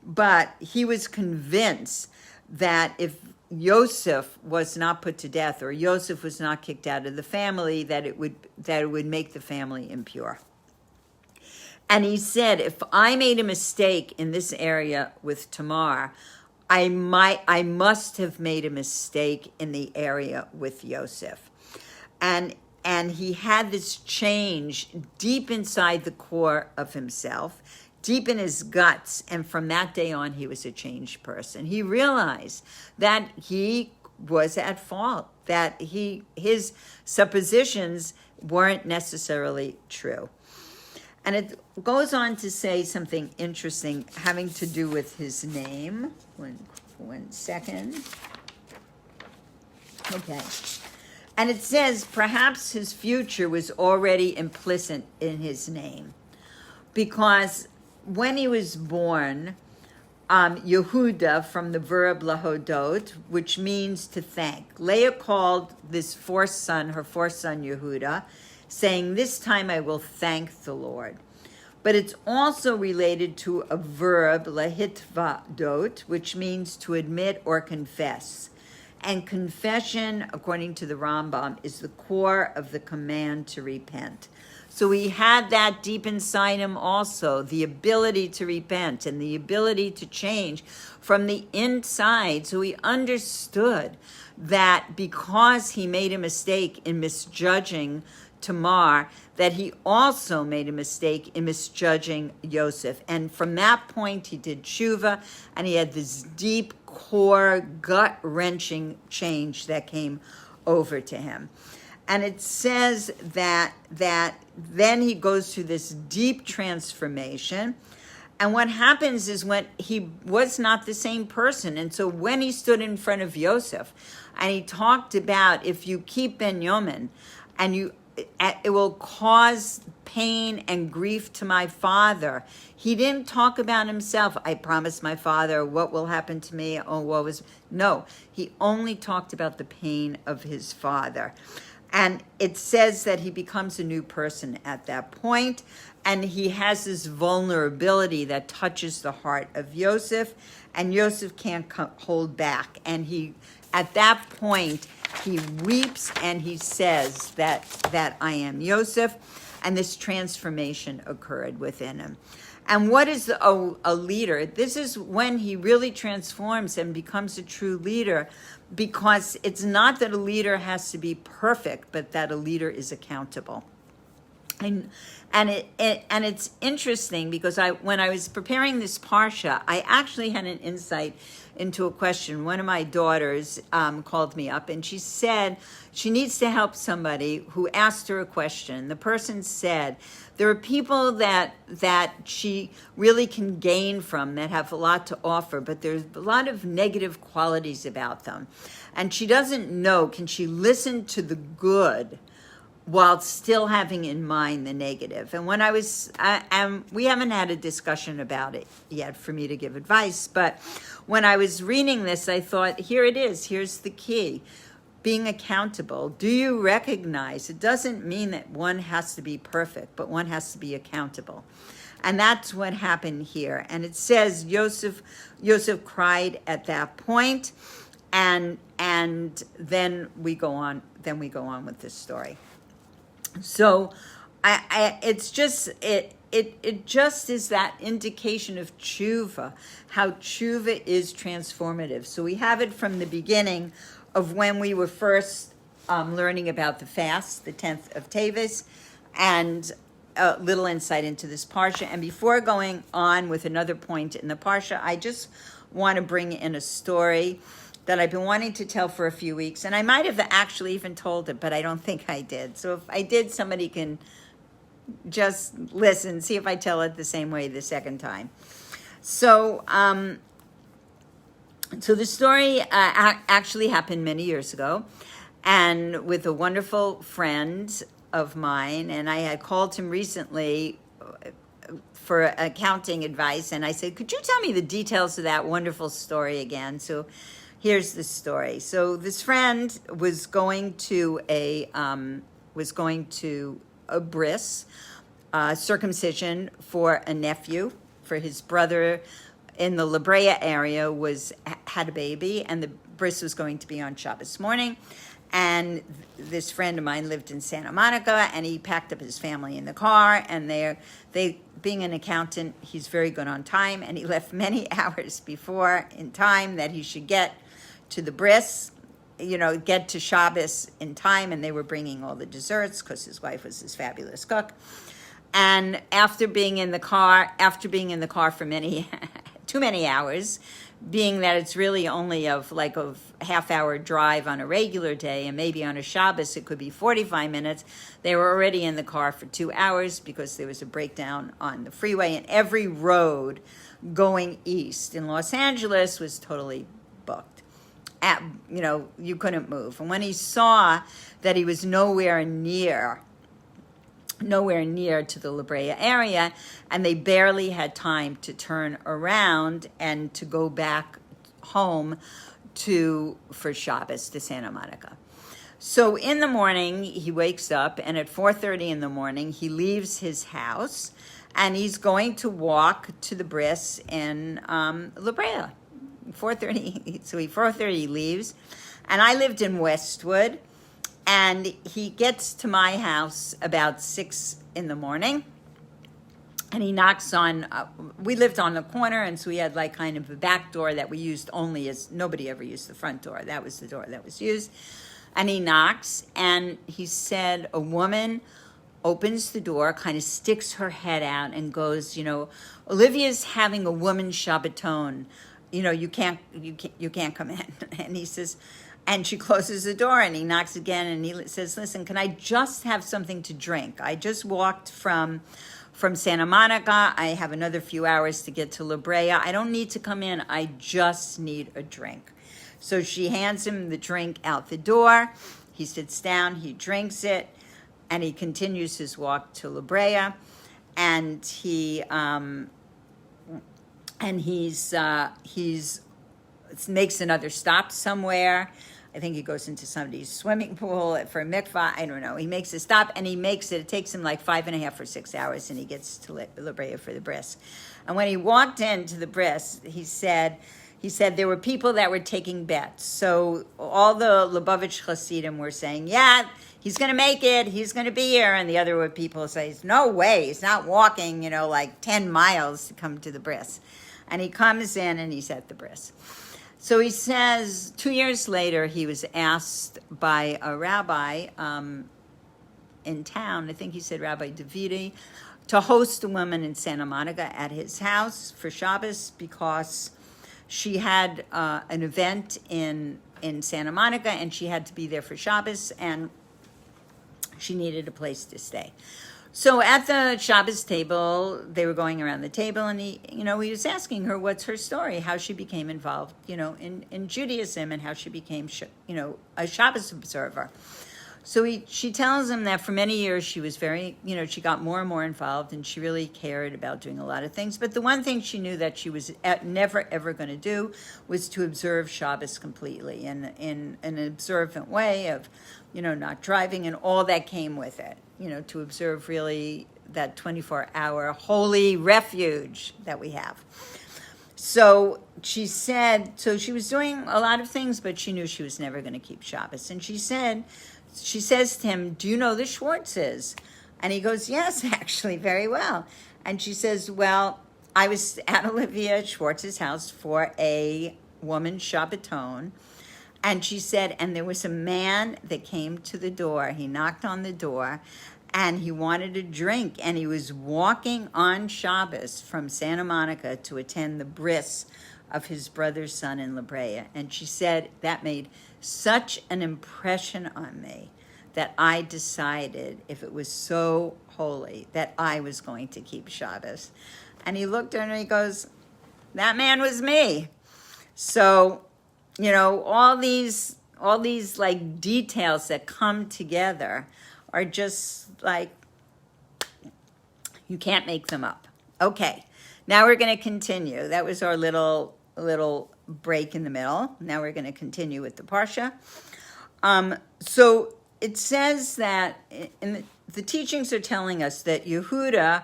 but he was convinced that if Yosef was not put to death, or Yosef was not kicked out of the family, that it would make the family impure. And he said, if I made a mistake in this area with Tamar, I must have made a mistake in the area with Yosef. And he had this change deep inside the core of himself, deep in his guts. And from that day on, he was a changed person. He realized that he was at fault, that his suppositions weren't necessarily true. And it goes on to say something interesting having to do with his name. One second. Okay. And it says, perhaps his future was already implicit in his name. Because when he was born, Yehuda, from the verb lahodot, which means to thank. Leah called this her fourth son Yehuda, saying, this time I will thank the Lord. But it's also related to a verb, lahitvadot, which means to admit or confess. And confession, according to the Rambam, is the core of the command to repent. So he had that deep inside him also, the ability to repent and the ability to change from the inside. So he understood that because he made a mistake in misjudging Tamar, that he also made a mistake in misjudging Yosef. And from that point, he did tshuva, and he had this deep core, gut-wrenching change that came over to him. And it says that then he goes through this deep transformation. And what happens is when he was not the same person. And so when he stood in front of Yosef and he talked about, if you keep Benjamin and it will cause pain and grief to my father. He didn't talk about himself. I promised my father what will happen to me. No, he only talked about the pain of his father. And it says that he becomes a new person at that point, and he has this vulnerability that touches the heart of Yosef, and Yosef can't hold back. And at that point, he weeps and he says that I am Yosef, and this transformation occurred within him. And what is a leader? This is when he really transforms and becomes a true leader, because it's not that a leader has to be perfect, but that a leader is accountable. And it's interesting because when I was preparing this parsha, I actually had an insight into a question. One of my daughters called me up and she said she needs to help somebody who asked her a question. The person said, there are people that she really can gain from, that have a lot to offer, but there's a lot of negative qualities about them. And she doesn't know, can she listen to the good while still having in mind the negative? And when we haven't had a discussion about it yet for me to give advice, but when I was reading this, I thought, here it is, here's the key. Being accountable. Do you recognize, it doesn't mean that one has to be perfect, but one has to be accountable. And that's what happened here. And it says Yosef cried at that point, and then we go on with this story. So it's just it just is that indication of tshuva, how tshuva is transformative. So we have it from the beginning of when we were first learning about the fast, the 10th of Teves, and a little insight into this parsha. And before going on with another point in the parsha, I just want to bring in a story that I've been wanting to tell for a few weeks. And I might have actually even told it, but I don't think I did. So if I did, somebody can just listen, see if I tell it the same way the second time. So the story actually happened many years ago, and with a wonderful friend of mine, and I had called him recently for accounting advice, and I said, could you tell me the details of that wonderful story again? So here's the story. So this friend was going to a bris, circumcision for a nephew, for his brother in the La Brea area had a baby, and the bris was going to be on Shabbos morning. And this friend of mine lived in Santa Monica, and he packed up his family in the car, and being an accountant, he's very good on time, and he left many hours before in time that he should get to the bris, get to Shabbos in time, and they were bringing all the desserts because his wife was this fabulous cook. And after being in the car for too many hours, being that it's really only a half-hour drive on a regular day, and maybe on a Shabbos it could be 45 minutes, they were already in the car for 2 hours because there was a breakdown on the freeway, and every road going east in Los Angeles was totally booked. You couldn't move. And when he saw that he was nowhere near to the La Brea area, and they barely had time to turn around and to go back home for Shabbos to Santa Monica. So in the morning, he wakes up, and at 4:30 in the morning, he leaves his house, and he's going to walk to the bris in La Brea. 4:30, so 4:30 he leaves, and I lived in Westwood. And he gets to my house about 6 in the morning, and he knocks on, we lived on the corner, and so we had kind of a back door that we used only as, nobody ever used the front door. That was the door that was used. And he knocks, and he said a woman opens the door, kind of sticks her head out and goes, Olivia's having a woman's Shabbaton. You can't come in. And he says, and she closes the door, and he knocks again, and he says, listen, can I just have something to drink? I just walked from Santa Monica. I have another few hours to get to La Brea. I don't need to come in. I just need a drink. So she hands him the drink out the door. He sits down, he drinks it, and he continues his walk to La Brea. And he makes another stop somewhere. I think he goes into somebody's swimming pool for a mikvah. I don't know. He makes a stop, and it takes him 5.5 or 6 hours, and he gets to La Brea for the bris. And when he walked into the bris, he said there were people that were taking bets. So all the Lubavitch Hasidim were saying, yeah, he's going to make it. He's going to be here. And the other people say, no way. He's not walking, 10 miles to come to the bris. And he comes in, and he's at the bris. So he says 2 years later, he was asked by a rabbi in town, I think he said Rabbi Davidi, to host a woman in Santa Monica at his house for Shabbos because she had an event in Santa Monica, and she had to be there for Shabbos, and she needed a place to stay. So at the Shabbos table, they were going around the table, and he was asking her what's her story, how she became involved, in Judaism, and how she became, a Shabbos observer. So she tells him that for many years she was very, she got more and more involved, and she really cared about doing a lot of things. But the one thing she knew that she was never, ever going to do was to observe Shabbos completely in an observant way of, not driving and all that came with it, to observe really that 24-hour holy refuge that we have. So she said, she was doing a lot of things, but she knew she was never going to keep Shabbos. And she says to him, do you know the Schwartzes? And he goes, yes, actually, very well. And she says, well, I was at Olivia Schwartz's house for a woman's Shabbaton. And she said, and there was a man that came to the door. He knocked on the door, and he wanted a drink. And he was walking on Shabbos from Santa Monica to attend the bris of his brother's son in La Brea. And she said, that made such an impression on me that I decided, if it was so holy, that I was going to keep Shabbos. And he looked at her and he goes, that man was me. So, all these details that come together are just you can't make them up. Okay, now we're going to continue. That was our little break in the middle. Now we're going to continue with the Parsha. So it says that the teachings are telling us that Yehuda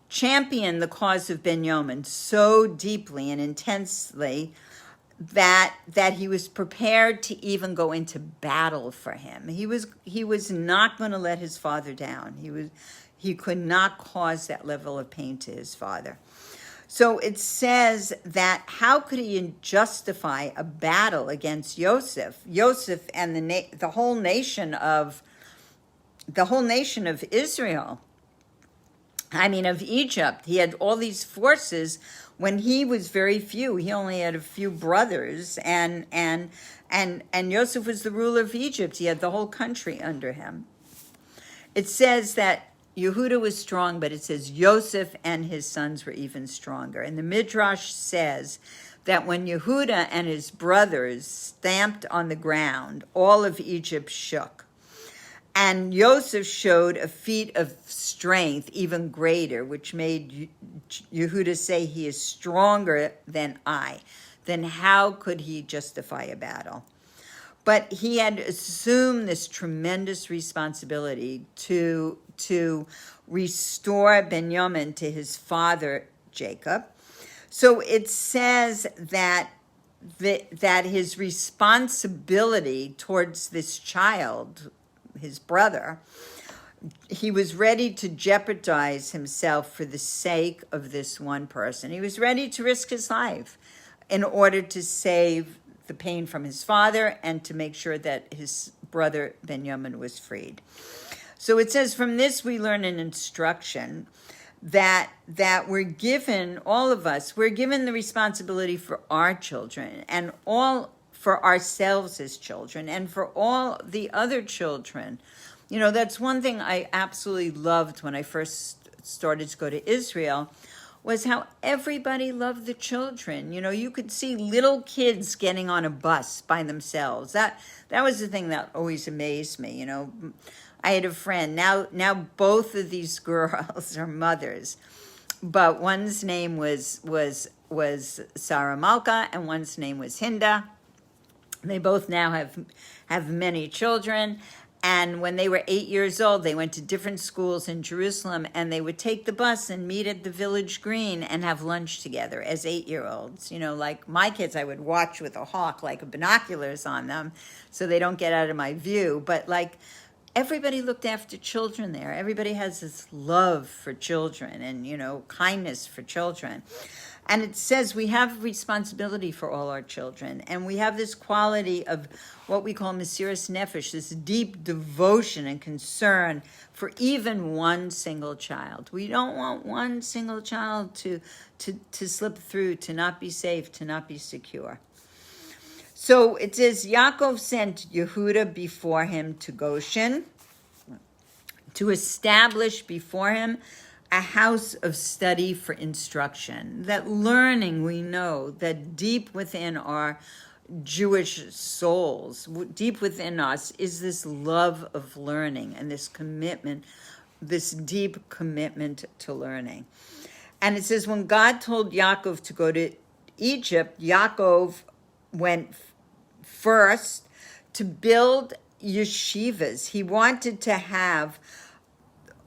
championed the cause of Benjamin so deeply and intensely that he was prepared to even go into battle for him. He was not going to let his father down. He could not cause that level of pain to his father. So it says that how could he justify a battle against Joseph and the whole nation of Israel? I mean, of Egypt. He had all these forces when he was very few. He only had a few brothers, and Joseph was the ruler of Egypt. He had the whole country under him. It says that Yehuda was strong, but it says Joseph and his sons were even stronger. And the Midrash says that when Yehuda and his brothers stamped on the ground, all of Egypt shook. And Joseph showed a feat of strength even greater, which made Yehuda say, he is stronger than I. Then how could he justify a battle? But he had assumed this tremendous responsibility to restore Benjamin to his father, Jacob. So it says that his responsibility towards this child, his brother, he was ready to jeopardize himself for the sake of this one person. He was ready to risk his life in order to save the pain from his father and to make sure that his brother Benjamin was freed. So it says, from this we learn an instruction that we're given, all of us, we're given the responsibility for our children and all for ourselves as children and for all the other children. You know, that's one thing I absolutely loved when I first started to go to Israel, was how everybody loved the children. You know, you could see little kids getting on a bus by themselves. That was the thing that always amazed me. You know, I had a friend, now both of these girls are mothers, but one's name was Sarah Malka and one's name was Hinda. They both now have many children. And when they were 8 years old, they went to different schools in Jerusalem, and they would take the bus and meet at the village green and have lunch together as 8-year-olds. You know, like my kids, I would watch with a hawk, like binoculars on them, so they don't get out of my view. But like, everybody looked after children there. Everybody has this love for children and, you know, kindness for children. And it says we have responsibility for all our children. And we have this quality of what we call mesiras nefesh, this deep devotion and concern for even one single child. We don't want one single child to slip through, to not be safe, to not be secure. So it says Yaakov sent Yehuda before him to Goshen to establish before him a house of study for instruction. That learning, we know that deep within our Jewish souls, deep within us, is this love of learning and this commitment, this deep commitment to learning. And it says when God told Yaakov to go to Egypt, Yaakov went first to build yeshivas. He wanted to have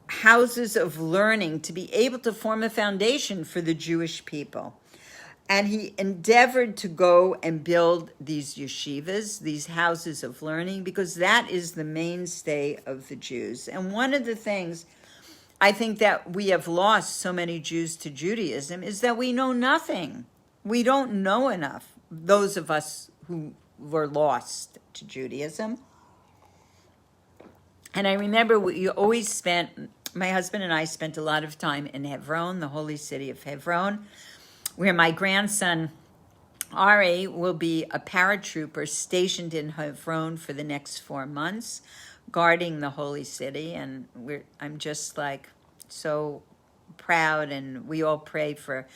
houses of learning to be able to form a foundation for the Jewish people. And he endeavored to go and build these yeshivas, these houses of learning, because that is the mainstay of the Jews. And one of the things I think that we have lost so many Jews to Judaism is that we know nothing. We don't know enough, those of us who were lost to Judaism. And I remember my husband and I spent a lot of time in Hebron, the holy city of Hebron, where my grandson, Ari, will be a paratrooper stationed in Hebron for the next 4 months, guarding the holy city. And I'm just like so proud, and we all pray for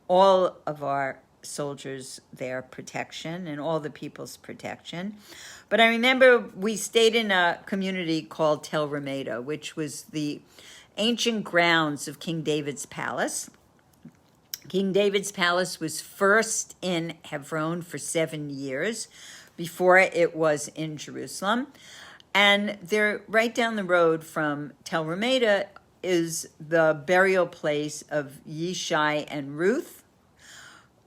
all of our soldiers, their protection, and all the people's protection. But I remember we stayed in a community called Tel Rameda, which was the ancient grounds of King David's palace. King David's palace was first in Hebron for 7 years before it was in Jerusalem. And there, right down the road from Tel Rameda, is the burial place of Yishai and Ruth,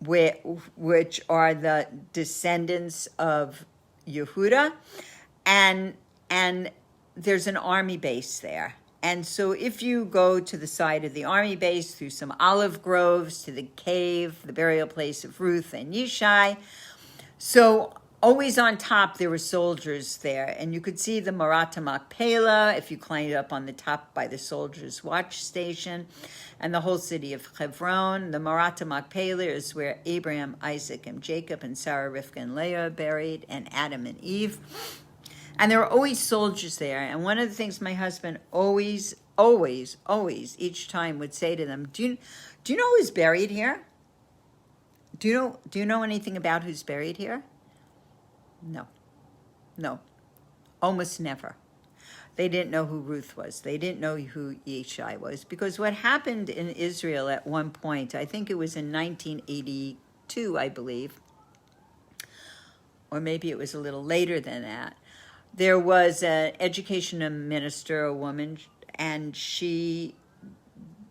which are the descendants of Yehuda, and there's an army base there. And so if you go to the side of the army base through some olive groves to the cave, the burial place of Ruth and Yishai, so always on top there were soldiers there, and you could see the Marat Machpelah if you climbed up on the top by the soldiers' watch station, and the whole city of Hebron. The Marat Machpelah is where Abraham, Isaac, and Jacob, and Sarah, Rivka, and Leah are buried, and Adam and Eve. And there were always soldiers there. And one of the things my husband always, each time would say to them, do you know who's buried here? Do you know anything about who's buried here? No, almost never. They didn't know who Ruth was. They didn't know who Yishai was. Because what happened in Israel at one point, I think it was in 1982, I believe, or maybe it was a little later than that, there was an education minister, a woman, and she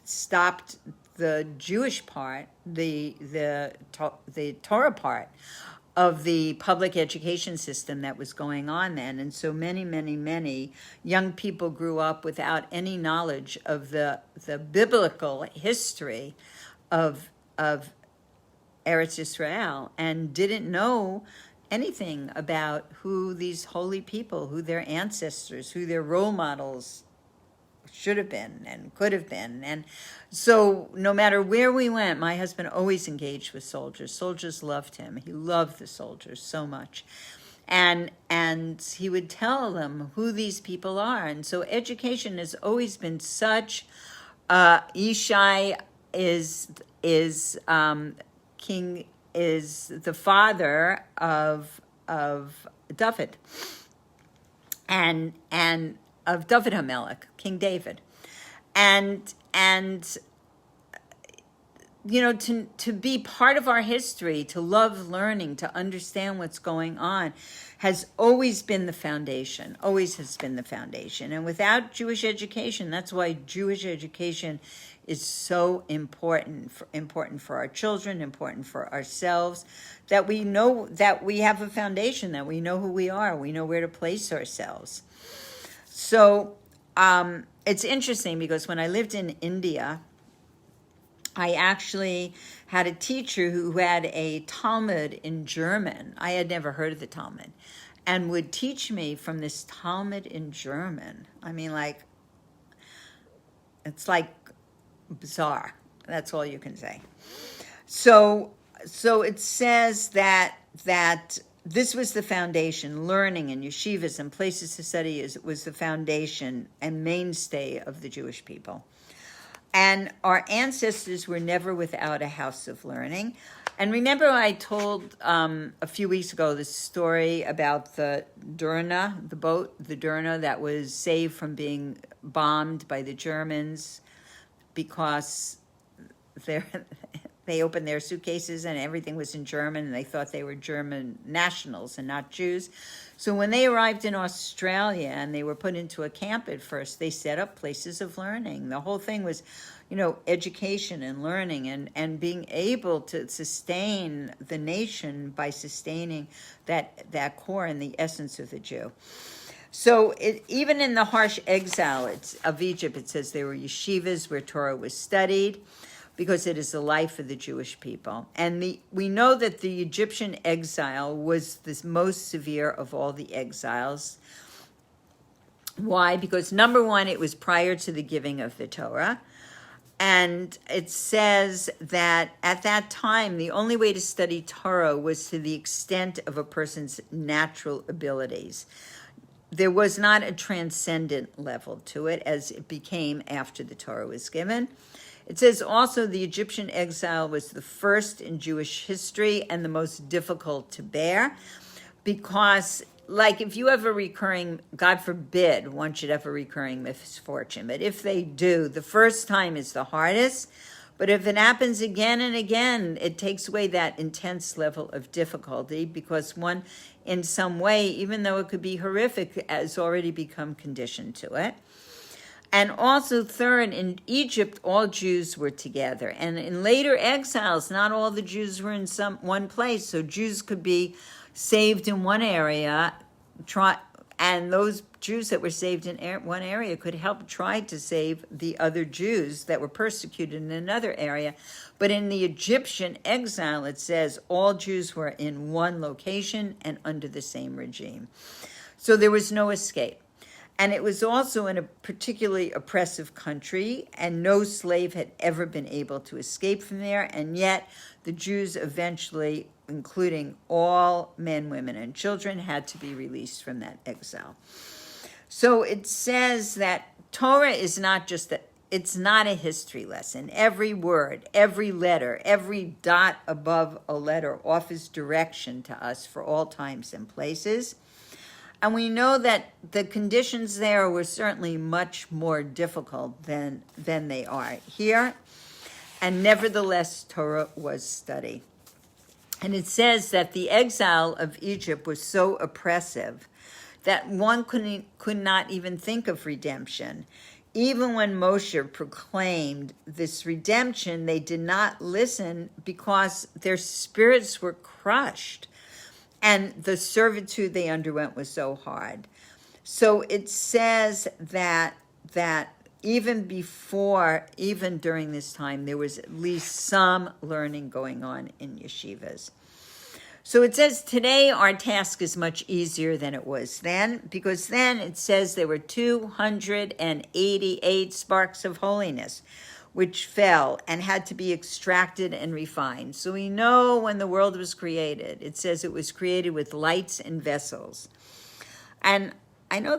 stopped the Jewish part, the Torah part of the public education system that was going on then. And so many young people grew up without any knowledge of the biblical history of Eretz Yisrael, and didn't know anything about who these holy people, who their ancestors, who their role models should have been and could have been. And so no matter where we went, my husband always engaged with soldiers. Soldiers loved him. He loved the soldiers so much. And he would tell them who these people are. And so education has always been such, Yishai is king, is the father of David, and of David HaMelech, King David, and you know, to be part of our history, to love learning, to understand what's going on, has always been the foundation. Always has been the foundation. And without Jewish education, that's why Jewish education is so important for our children, important for ourselves, that we know that we have a foundation, that we know who we are, we know where to place ourselves. So it's interesting because when I lived in India, I actually had a teacher who had a Talmud in German. I had never heard of the Talmud, and would teach me from this Talmud in German. I mean, like, it's like bizarre. That's all you can say. So it says that this was the foundation. Learning in yeshivas and places to study was the foundation and mainstay of the Jewish people. And our ancestors were never without a house of learning. And remember I told a few weeks ago the story about the Durna, the boat, the Durna that was saved from being bombed by the Germans because they opened their suitcases and everything was in German, and they thought they were German nationals and not Jews. So when they arrived in Australia and they were put into a camp at first, they set up places of learning. The whole thing was, you know, education and learning and being able to sustain the nation by sustaining that core and the essence of the Jew. So even in the harsh exile of Egypt, it says there were yeshivas where Torah was studied, because it is the life of the Jewish people. And we know that the Egyptian exile was the most severe of all the exiles. Why? Because number one, it was prior to the giving of the Torah. And it says that at that time, the only way to study Torah was to the extent of a person's natural abilities. There was not a transcendent level to it, as it became after the Torah was given. It says also the Egyptian exile was the first in Jewish history and the most difficult to bear, because, like, if you have a recurring, God forbid one should have a recurring misfortune, but if they do, the first time is the hardest. But if it happens again and again, it takes away that intense level of difficulty, because one, in some way, even though it could be horrific, has already become conditioned to it. And also, third, in Egypt, all Jews were together. And in later exiles, not all the Jews were in one place. So Jews could be saved in one area, and those Jews that were saved in one area could help try to save the other Jews that were persecuted in another area. But in the Egyptian exile, it says all Jews were in one location and under the same regime. So there was no escape. And it was also in a particularly oppressive country, and no slave had ever been able to escape from there. And yet the Jews eventually, including all men, women, and children, had to be released from that exile. So it says that Torah is not just it's not a history lesson. Every word, every letter, every dot above a letter offers direction to us for all times and places. And we know that the conditions there were certainly much more difficult than they are here. And nevertheless, Torah was studied. And it says that the exile of Egypt was so oppressive that one could not even think of redemption. Even when Moshe proclaimed this redemption, they did not listen because their spirits were crushed. And the servitude they underwent was so hard. So it says that even during this time, there was at least some learning going on in yeshivas. So it says today our task is much easier than it was then, because then it says there were 288 sparks of holiness, which fell and had to be extracted and refined. So we know when the world was created, it says it was created with lights and vessels. And I know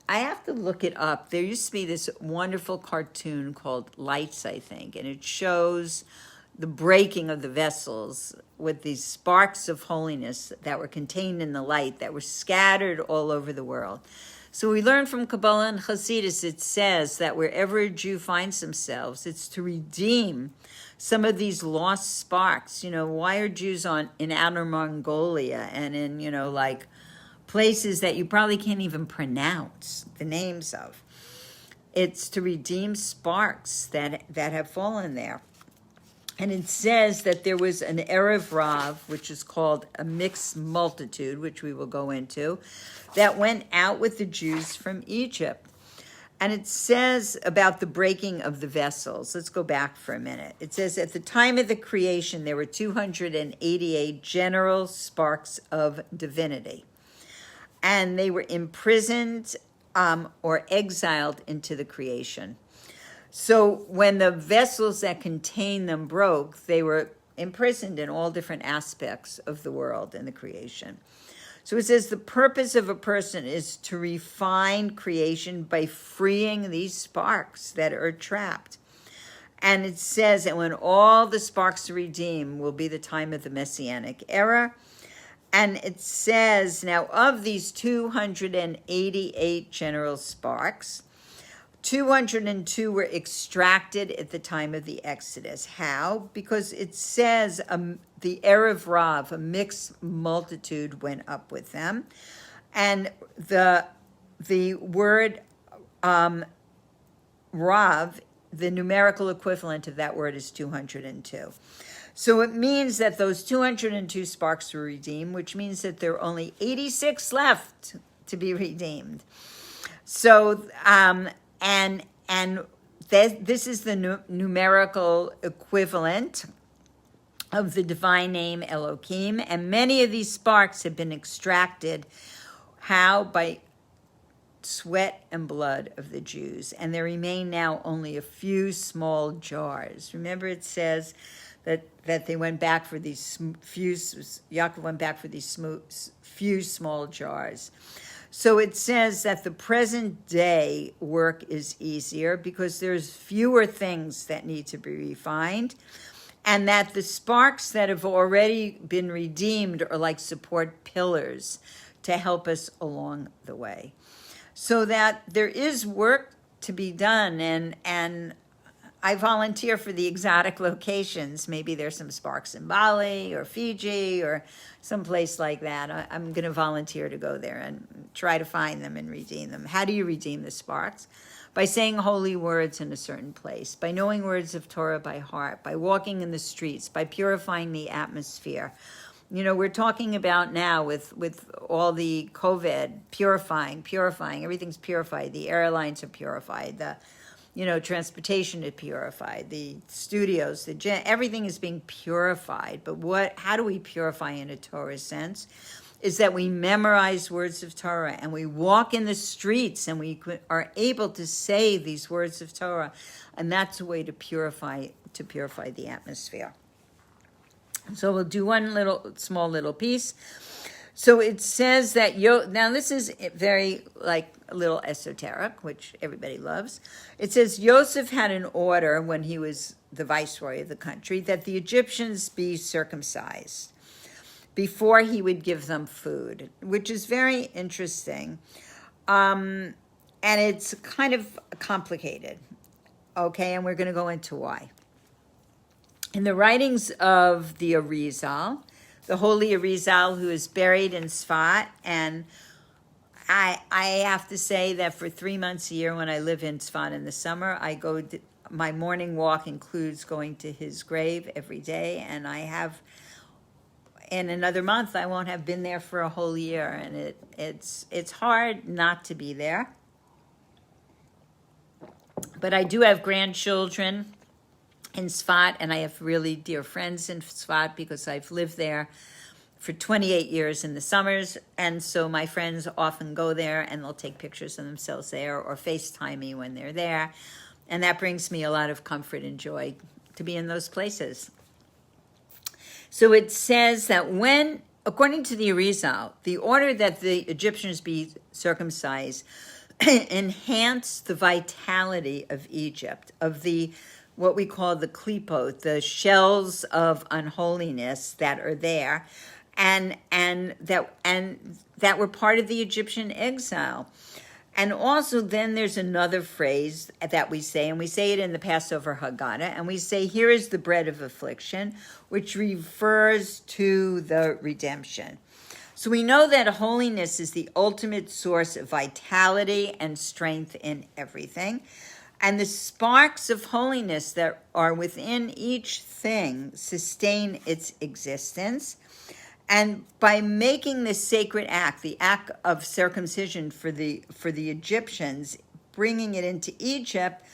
I have to look it up. There used to be this wonderful cartoon called Lights, I think, and it shows the breaking of the vessels with these sparks of holiness that were contained in the light that were scattered all over the world. So we learn from Kabbalah and Hasidus, it says that wherever a Jew finds themselves, it's to redeem some of these lost sparks. Why are Jews in Outer Mongolia and in, like places that you probably can't even pronounce the names of? It's to redeem sparks that have fallen there. And it says that there was an Erev Rav, which is called a mixed multitude, which we will go into, that went out with the Jews from Egypt. And it says about the breaking of the vessels. Let's go back for a minute. It says at the time of the creation, there were 288 general sparks of divinity. And they were imprisoned or exiled into the creation. So when the vessels that contained them broke, they were imprisoned in all different aspects of the world and the creation. So it says the purpose of a person is to refine creation by freeing these sparks that are trapped. And it says that when all the sparks are redeemed will be the time of the Messianic era. And it says, now of these 288 general sparks, 202 were extracted at the time of the Exodus. How? Because it says the Erev Rav, a mixed multitude, went up with them. And the word Rav, the numerical equivalent of that word is 202. So it means that those 202 sparks were redeemed, which means that there are only 86 left to be redeemed. So, this is the numerical equivalent of the divine name Elohim, and many of these sparks have been extracted. How? By sweat and blood of the Jews, and there remain now only a few small jars. Remember, it says that they went back for these Yaakov went back for these few small jars. So it says that the present day work is easier because there's fewer things that need to be refined, and that the sparks that have already been redeemed are like support pillars to help us along the way. So that there is work to be done, and I volunteer for the exotic locations. Maybe there's some sparks in Bali or Fiji or someplace like that. I'm going to volunteer to go there and try to find them and redeem them. How do you redeem the sparks? by saying holy words in a certain place, by knowing words of Torah by heart, by walking in the streets, by purifying the atmosphere. You know, we're talking about now with all the COVID, purifying, everything's purified. The airlines are purified. The, you know, transportation is purified. The studios, everything is being purified. But how do we purify in a Torah sense? Is that we memorize words of Torah and we walk in the streets and we are able to say these words of Torah. And that's a way to purify the atmosphere. So we'll do one small little piece. So it says that, now this is very like a little esoteric, which everybody loves. It says Yosef had an order when he was the viceroy of the country that the Egyptians be circumcised before he would give them food, which is very interesting. And it's kind of complicated, okay? And we're going to go into why. In the writings of the Arizal, the holy Arizal, who is buried in Sfat, and I have to say that for 3 months a year when I live in Sfat in the summer, my morning walk includes going to his grave every day, and in another month I won't have been there for a whole year, and it's hard not to be there. But I do have grandchildren in Sfat, and I have really dear friends in Sfat because I've lived there for 28 years in the summers, and so my friends often go there and they'll take pictures of themselves there or FaceTime me when they're there, and that brings me a lot of comfort and joy to be in those places. So it says that according to the Arizal, the order that the Egyptians be circumcised enhanced the vitality of Egypt, of what we call the klipot, the shells of unholiness that are there, and that were part of the Egyptian exile. And also then there's another phrase that we say, and we say it in the Passover Haggadah, and we say, here is the bread of affliction, which refers to the redemption. So we know that holiness is the ultimate source of vitality and strength in everything. And the sparks of holiness that are within each thing sustain its existence. And by making this sacred act, the act of circumcision for the Egyptians, bringing it into Egypt,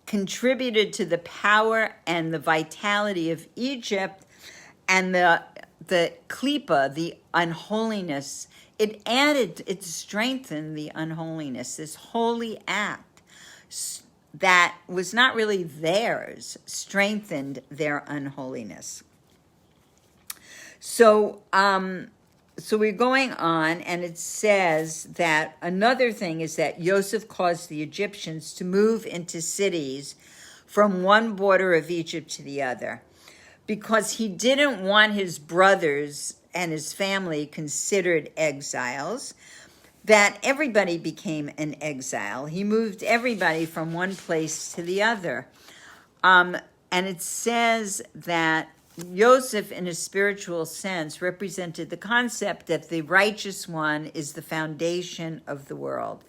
contributed to the power and the vitality of Egypt, and the klipa, the unholiness. It strengthened the unholiness. This holy act that was not really theirs strengthened their unholiness. So we're going on, and it says that another thing is that Joseph caused the Egyptians to move into cities from one border of Egypt to the other because he didn't want his brothers and his family considered exiles, that everybody became an exile. He moved everybody from one place to the other. And it says that Joseph, in a spiritual sense, represented the concept that the righteous one is the foundation of the world.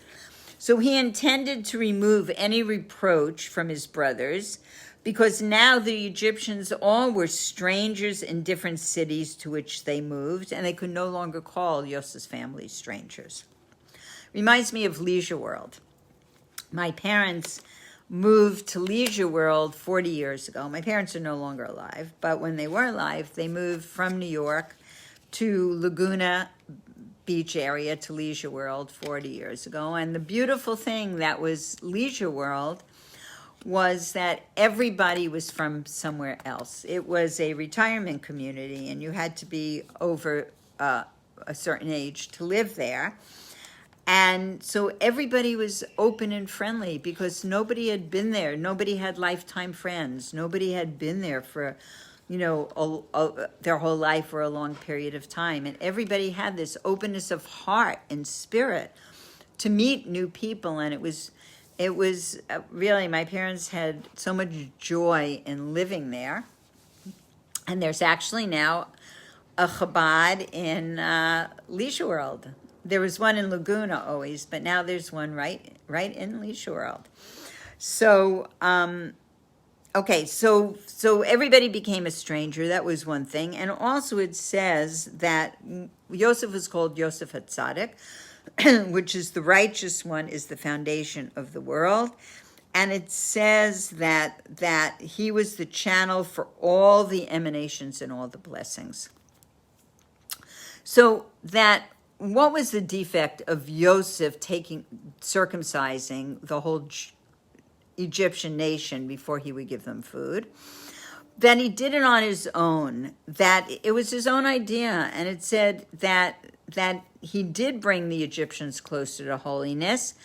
So he intended to remove any reproach from his brothers, because now the Egyptians all were strangers in different cities to which they moved, and they could no longer call Joseph's family strangers. Reminds me of Leisure World. My parents moved to Leisure World 40 years ago. My parents are no longer alive, but when they were alive, they moved from New York to Laguna Beach area to Leisure World 40 years ago. And the beautiful thing that was Leisure World was that everybody was from somewhere else. It was a retirement community, and you had to be over a certain age to live there. And so everybody was open and friendly because nobody had been there. Nobody had lifetime friends. Nobody had been there for, their whole life or a long period of time. And everybody had this openness of heart and spirit to meet new people. And it was really, my parents had so much joy in living there. And there's actually now a Chabad in Leisure World. there was one in Laguna always, but now there's one right in Leisure World. So, okay, so everybody became a stranger. That was one thing. And also it says that Yosef was called Yosef HaTzadik, which is the righteous one, is the foundation of the world. And it says that he was the channel for all the emanations and all the blessings. So that, what was the defect of Yosef circumcising the whole Egyptian nation before he would give them food? That he did it on his own, that it was his own idea. And it said that he did bring the Egyptians closer to holiness,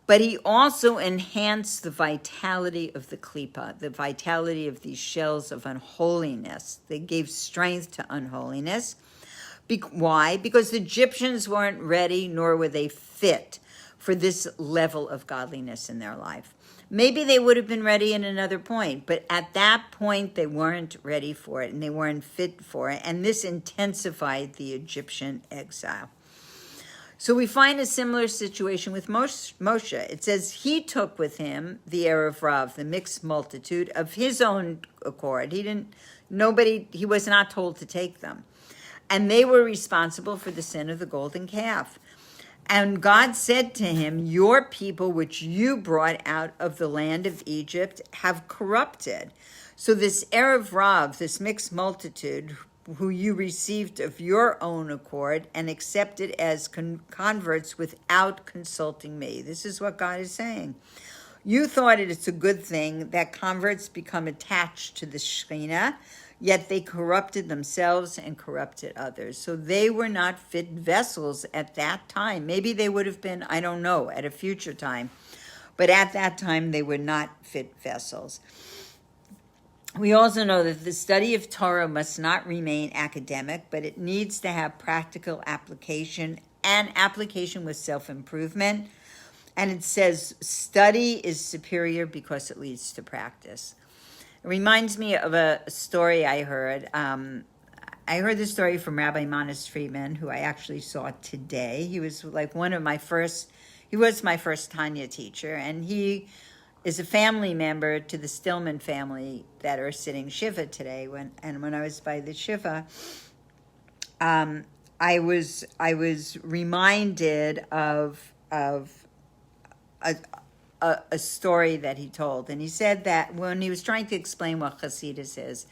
but he also enhanced the vitality of the klipa, the vitality of these shells of unholiness. They gave strength to unholiness. Why? Because the Egyptians weren't ready, nor were they fit for this level of godliness in their life. Maybe they would have been ready in another point, but at that point they weren't ready for it and they weren't fit for it. And this intensified the Egyptian exile. So we find a similar situation with Moshe. It says he took with him the Erev Rav, the mixed multitude, of his own accord. He was not told to take them. And they were responsible for the sin of the golden calf. And God said to him, your people, which you brought out of the land of Egypt, have corrupted. So this Erev Rav, this mixed multitude, who you received of your own accord and accepted as converts without consulting me. This is what God is saying. You thought it's a good thing that converts become attached to the Shekhinah, yet they corrupted themselves and corrupted others. So they were not fit vessels at that time. Maybe they would have been, I don't know, at a future time. But at that time, they were not fit vessels. We also know that the study of Torah must not remain academic, but it needs to have practical application and application with self-improvement. And it says study is superior because it leads to practice. It reminds me of a story I heard. I heard the story from Rabbi Manis Friedman, who I actually saw today. He was like my first Tanya teacher, and he is a family member to the Stillman family that are sitting Shiva today. When I was by the Shiva, I was reminded of a story that he told. And he said that when he was trying to explain what Hasidus is,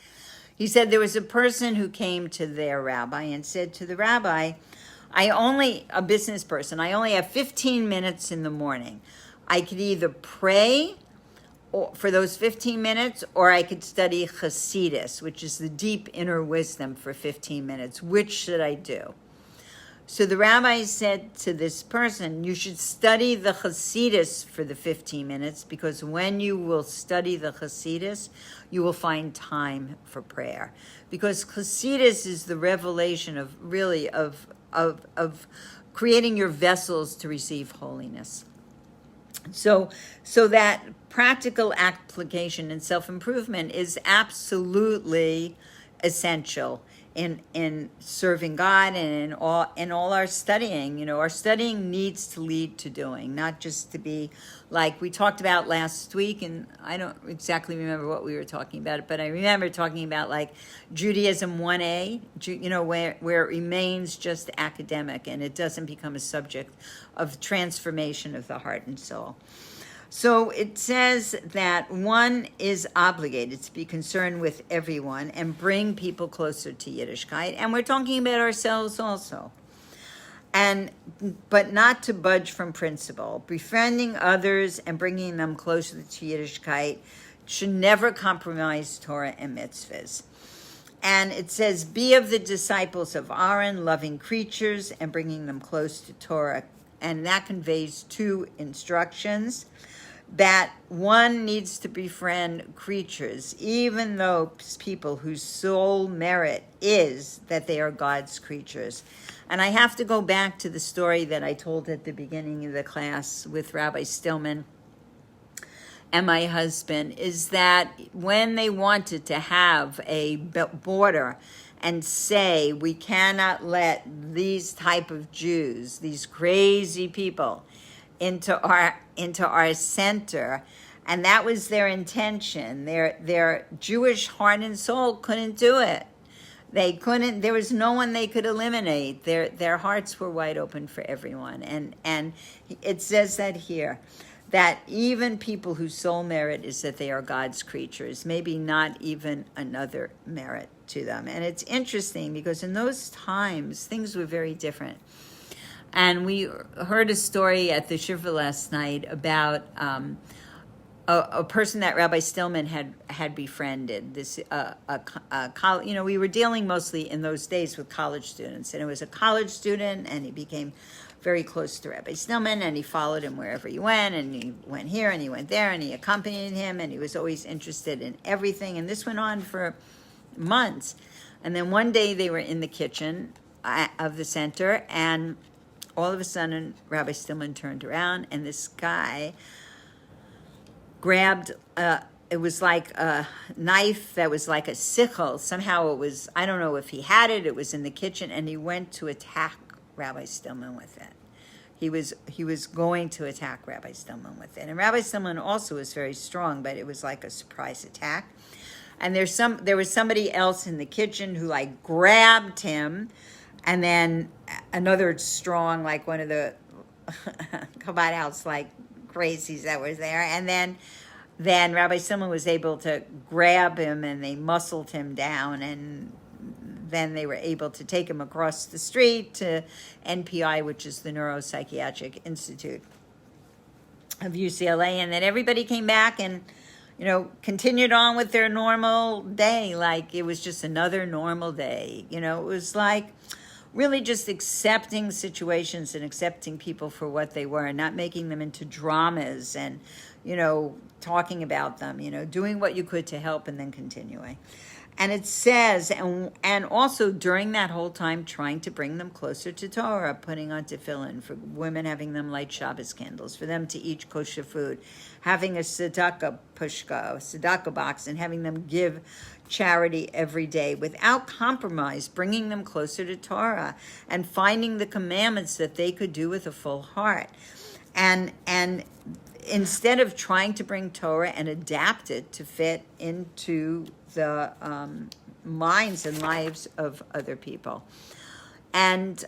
he said there was a person who came to their rabbi and said to the rabbi, a business person, I only have 15 minutes in the morning. I could either pray for those 15 minutes, or I could study Hasidus, which is the deep inner wisdom, for 15 minutes. Which should I do? So the rabbi said to this person, you should study the Hasidus for the 15 minutes, because when you will study the Hasidus, you will find time for prayer. Because Hasidus is the revelation of creating your vessels to receive holiness. So that practical application and self-improvement is absolutely essential in serving God and in all our studying. You know, our studying needs to lead to doing, not just to be like we talked about last week. And I don't exactly remember what we were talking about, but I remember talking about like Judaism 1A, where it remains just academic and it doesn't become a subject of transformation of the heart and soul. So it says that one is obligated to be concerned with everyone and bring people closer to Yiddishkeit. And we're talking about ourselves also. But not to budge from principle. Befriending others and bringing them closer to Yiddishkeit should never compromise Torah and mitzvahs. And it says, be of the disciples of Aaron, loving creatures and bringing them close to Torah. And that conveys two instructions. That one needs to befriend creatures, even those people whose sole merit is that they are God's creatures. And I have to go back to the story that I told at the beginning of the class with Rabbi Stillman. and my husband, is that when they wanted to have a border and say, we cannot let these type of Jews, these crazy people, into our center, and that was their intention. Their Jewish heart and soul couldn't do it. They couldn't. There was no one they could eliminate. Their hearts were wide open for everyone, and it says that here, that even people whose sole merit is that they are God's creatures, maybe not even another merit to them. And it's interesting because in those times things were very different. And we heard a story at the shiva last night about a person that Rabbi Stillman had befriended. This we were dealing mostly in those days with college students, and it was a college student, and he became very close to Rabbi Stillman, and he followed him wherever he went, and he went here and he went there, and he accompanied him, and he was always interested in everything. And this went on for months. And then one day they were in the kitchen of the center, and all of a sudden Rabbi Stillman turned around, and this guy grabbed it was like a knife that was like a sickle. Somehow it was, I don't know if he had it was in the kitchen, and he went to attack Rabbi Stillman with it. He was going to attack Rabbi Stillman with it. And Rabbi Stillman also was very strong, but it was like a surprise attack. And there was somebody else in the kitchen who like grabbed him, and then another strong, like one of the Chabad house like crazies that was there. And then Rabbi Stillman was able to grab him, and they muscled him down, and then they were able to take him across the street to NPI, which is the Neuropsychiatric Institute of UCLA. And then everybody came back and, continued on with their normal day. Like it was just another normal day. It was like really just accepting situations and accepting people for what they were, and not making them into dramas and, talking about them, doing what you could to help and then continuing. And it says, and also during that whole time, trying to bring them closer to Torah, putting on tefillin, for women having them light Shabbos candles, for them to eat kosher food, having a tzedakah pushka, a tzedakah box, and having them give charity every day without compromise, bringing them closer to Torah, and finding the commandments that they could do with a full heart. And instead of trying to bring Torah and adapt it to fit into the minds and lives of other people. And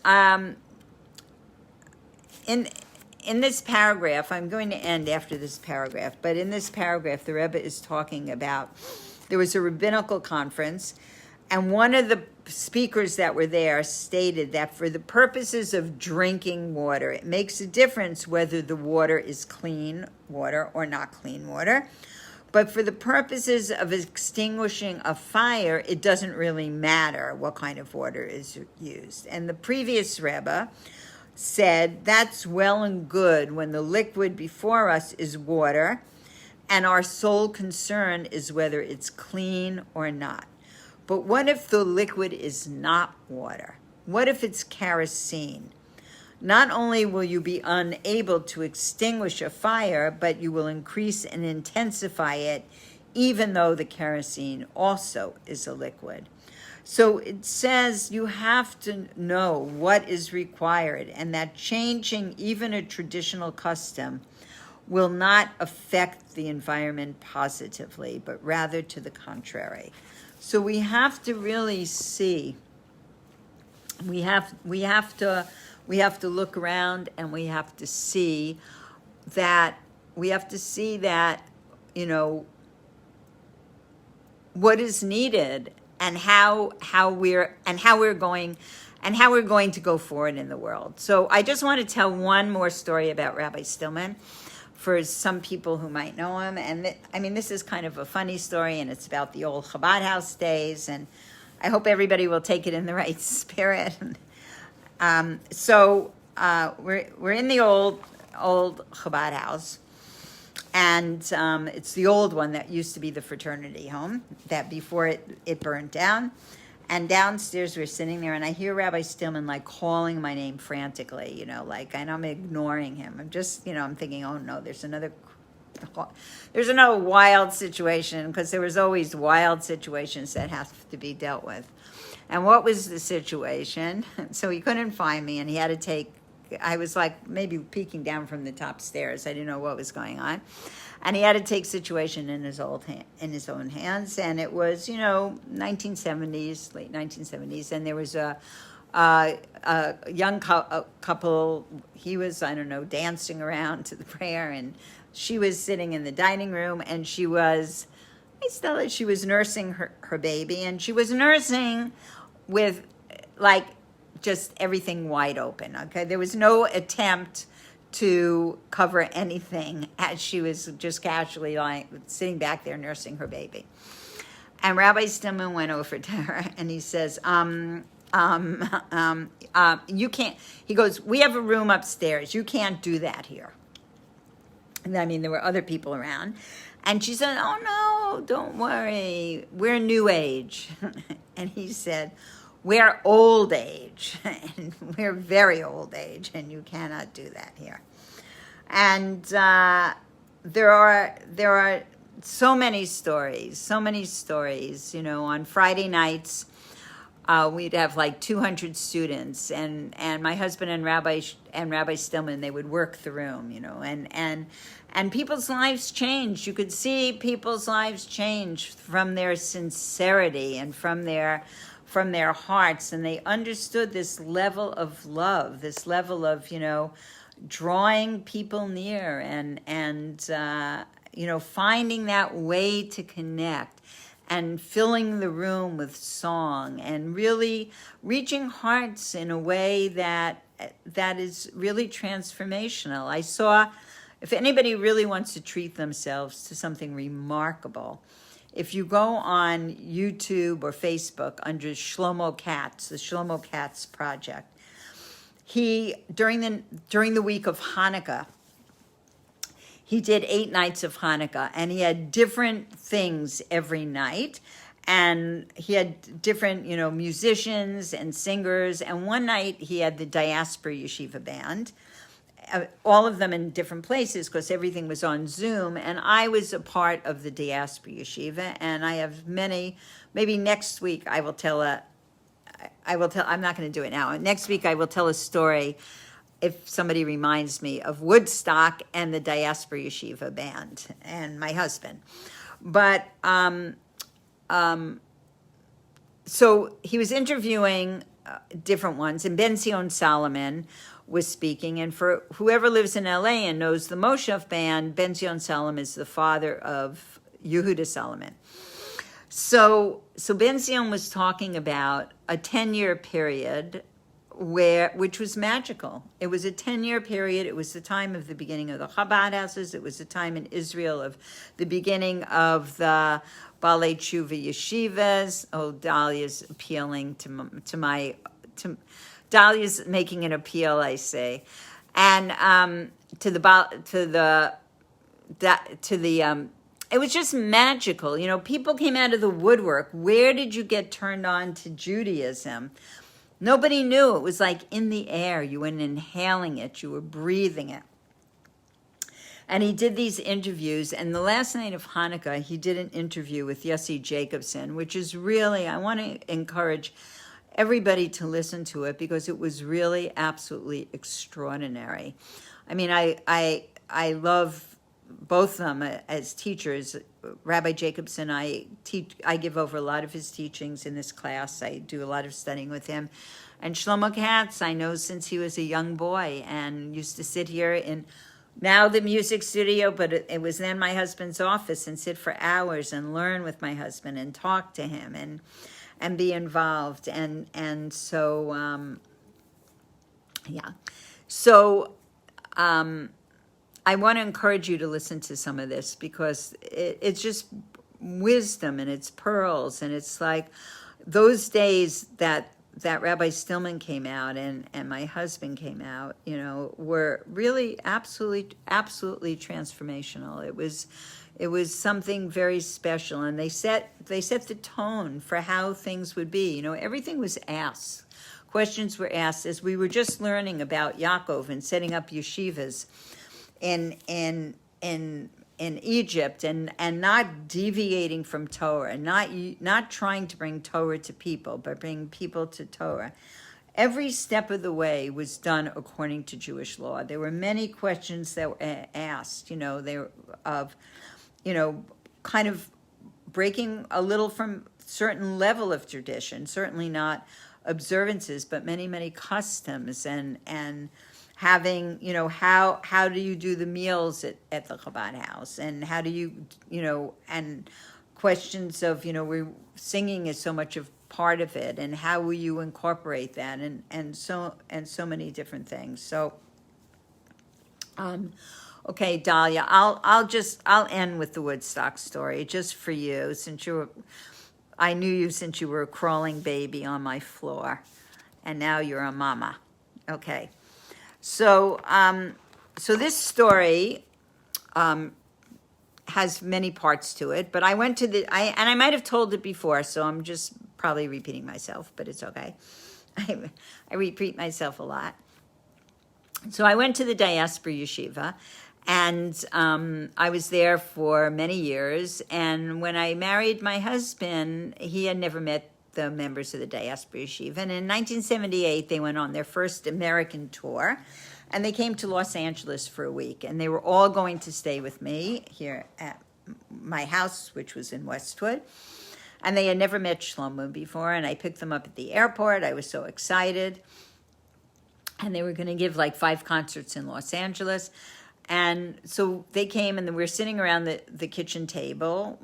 in this paragraph, I'm going to end after this paragraph, but in this paragraph, the Rebbe is talking about, there was a rabbinical conference, and one of the speakers that were there stated that for the purposes of drinking water, it makes a difference whether the water is clean water or not clean water. But for the purposes of extinguishing a fire, it doesn't really matter what kind of water is used. And the previous Rebbe said that's well and good when the liquid before us is water, and our sole concern is whether it's clean or not. But what if the liquid is not water? What if it's kerosene? Not only will you be unable to extinguish a fire, but you will increase and intensify it, even though the kerosene also is a liquid. So it says you have to know what is required, and that changing even a traditional custom will not affect the environment positively, but rather to the contrary. So we have to really see, we have to look around, and we have to see that what is needed, and how we're going to go forward in the world. So I just want to tell one more story about Rabbi Stillman for some people who might know him. And this is kind of a funny story, and it's about the old Chabad house days, and I hope everybody will take it in the right spirit. So we're in the old Chabad house, and it's the old one that used to be the fraternity home, that before it burned down. And downstairs we're sitting there, and I hear Rabbi Stillman like calling my name frantically, and I'm ignoring him. I'm just, I'm thinking, oh no, there's another there's no wild situation, because there was always wild situations that have to be dealt with. And what was the situation? So he couldn't find me, and he had to take, I was like maybe peeking down from the top stairs. I didn't know what was going on. And he had to take situation in his own hands. And it was, 1970s, late 1970s. And there was a young couple. He was, I don't know, dancing around to the prayer. And she was sitting in the dining room, and she was nursing her baby. And she was nursing with like just everything wide open. Okay. There was no attempt to cover anything, as she was just casually sitting back there nursing her baby. And Rabbi Stillman went over to her, and he says, you can't, he goes, we have a room upstairs. You can't do that here. And I mean, there were other people around. And she said, oh no, don't worry. We're new age. And he said, we're old age, and we're very old age, and you cannot do that here. And there are so many stories. On Friday nights, we'd have like 200 students, and my husband and Rabbi Stillman, they would work the room, and people's lives changed. You could see people's lives change from their sincerity and from their hearts, and they understood this level of love, this level of, drawing people near and finding that way to connect and filling the room with song and really reaching hearts in a way that is really transformational. I saw, if anybody really wants to treat themselves to something remarkable, if you go on YouTube or Facebook under Shlomo Katz, the Shlomo Katz Project, he, during the week of Hanukkah, he did 8 nights of Hanukkah, and he had different things every night, and he had different, musicians and singers, and one night he had the Diaspora Yeshiva Band, all of them in different places because everything was on Zoom. And I was a part of the Diaspora Yeshiva, and I have many, maybe next week I'm not going to do it now. Next week I will tell a story, if somebody reminds me, of Woodstock and the Diaspora Yeshiva Band and my husband. But, so he was interviewing different ones, and Ben Zion Solomon was speaking. And for whoever lives in LA and knows the Moshev Band, Ben Zion Solomon is the father of Yehuda Solomon. So Ben Zion was talking about a 10-year period which was magical. It was a 10-year period. It was the time of the beginning of the Chabad houses. It was the time in Israel of the beginning of the Balei Tshuva yeshivas. Oh, Dahlia's appealing to Dahlia's making an appeal, I say, and it was just magical. People came out of the woodwork. Where did you get turned on to Judaism? Nobody knew. It was like in the air. You weren't inhaling it. You were breathing it. And he did these interviews. And the last night of Hanukkah, he did an interview with Yossi Jacobson, which is really, I want to encourage everybody to listen to it because it was really absolutely extraordinary. I mean, I love both of them as teachers. Rabbi Jacobson, I give over a lot of his teachings in this class. I do a lot of studying with him. And Shlomo Katz, I know since he was a young boy and used to sit here in now the music studio, but it was then my husband's office, and sit for hours and learn with my husband and talk to him and be involved. And so, yeah. So, I want to encourage you to listen to some of this because it's just wisdom and it's pearls. And it's like those days that Rabbi Stillman came out and my husband came out, were really absolutely transformational. It was something very special. And they set the tone for how things would be. Everything was asked. Questions were asked as we were just learning about Yaakov and setting up yeshivas in in Egypt, and not deviating from Torah, not trying to bring Torah to people, but bring people to Torah. Every step of the way was done according to Jewish law. There were many questions that were asked, they were of, kind of breaking a little from certain level of tradition, certainly not observances, but many, many customs, and having, how do you do the meals at the Chabad house, and how do you, and questions of, singing is so much of part of it, and how will you incorporate that, and so many different things. So, okay, Dahlia, I'll end with the Woodstock story just for you, since I knew you since you were a crawling baby on my floor, and now you're a mama. Okay. So, so this story has many parts to it, but I went to I might have told it before, so I'm just probably repeating myself, but it's okay. I repeat myself a lot. So I went to the diaspora yeshiva, and I was there for many years. And when I married my husband, he had never met the members of the diaspora yeshiva. And in 1978, they went on their first American tour, and they came to Los Angeles for a week. And they were all going to stay with me here at my house, which was in Westwood. And they had never met Shlomo before, and I picked them up at the airport. I was so excited. And they were going to give like 5 concerts in Los Angeles. And so they came, and we were sitting around the kitchen table.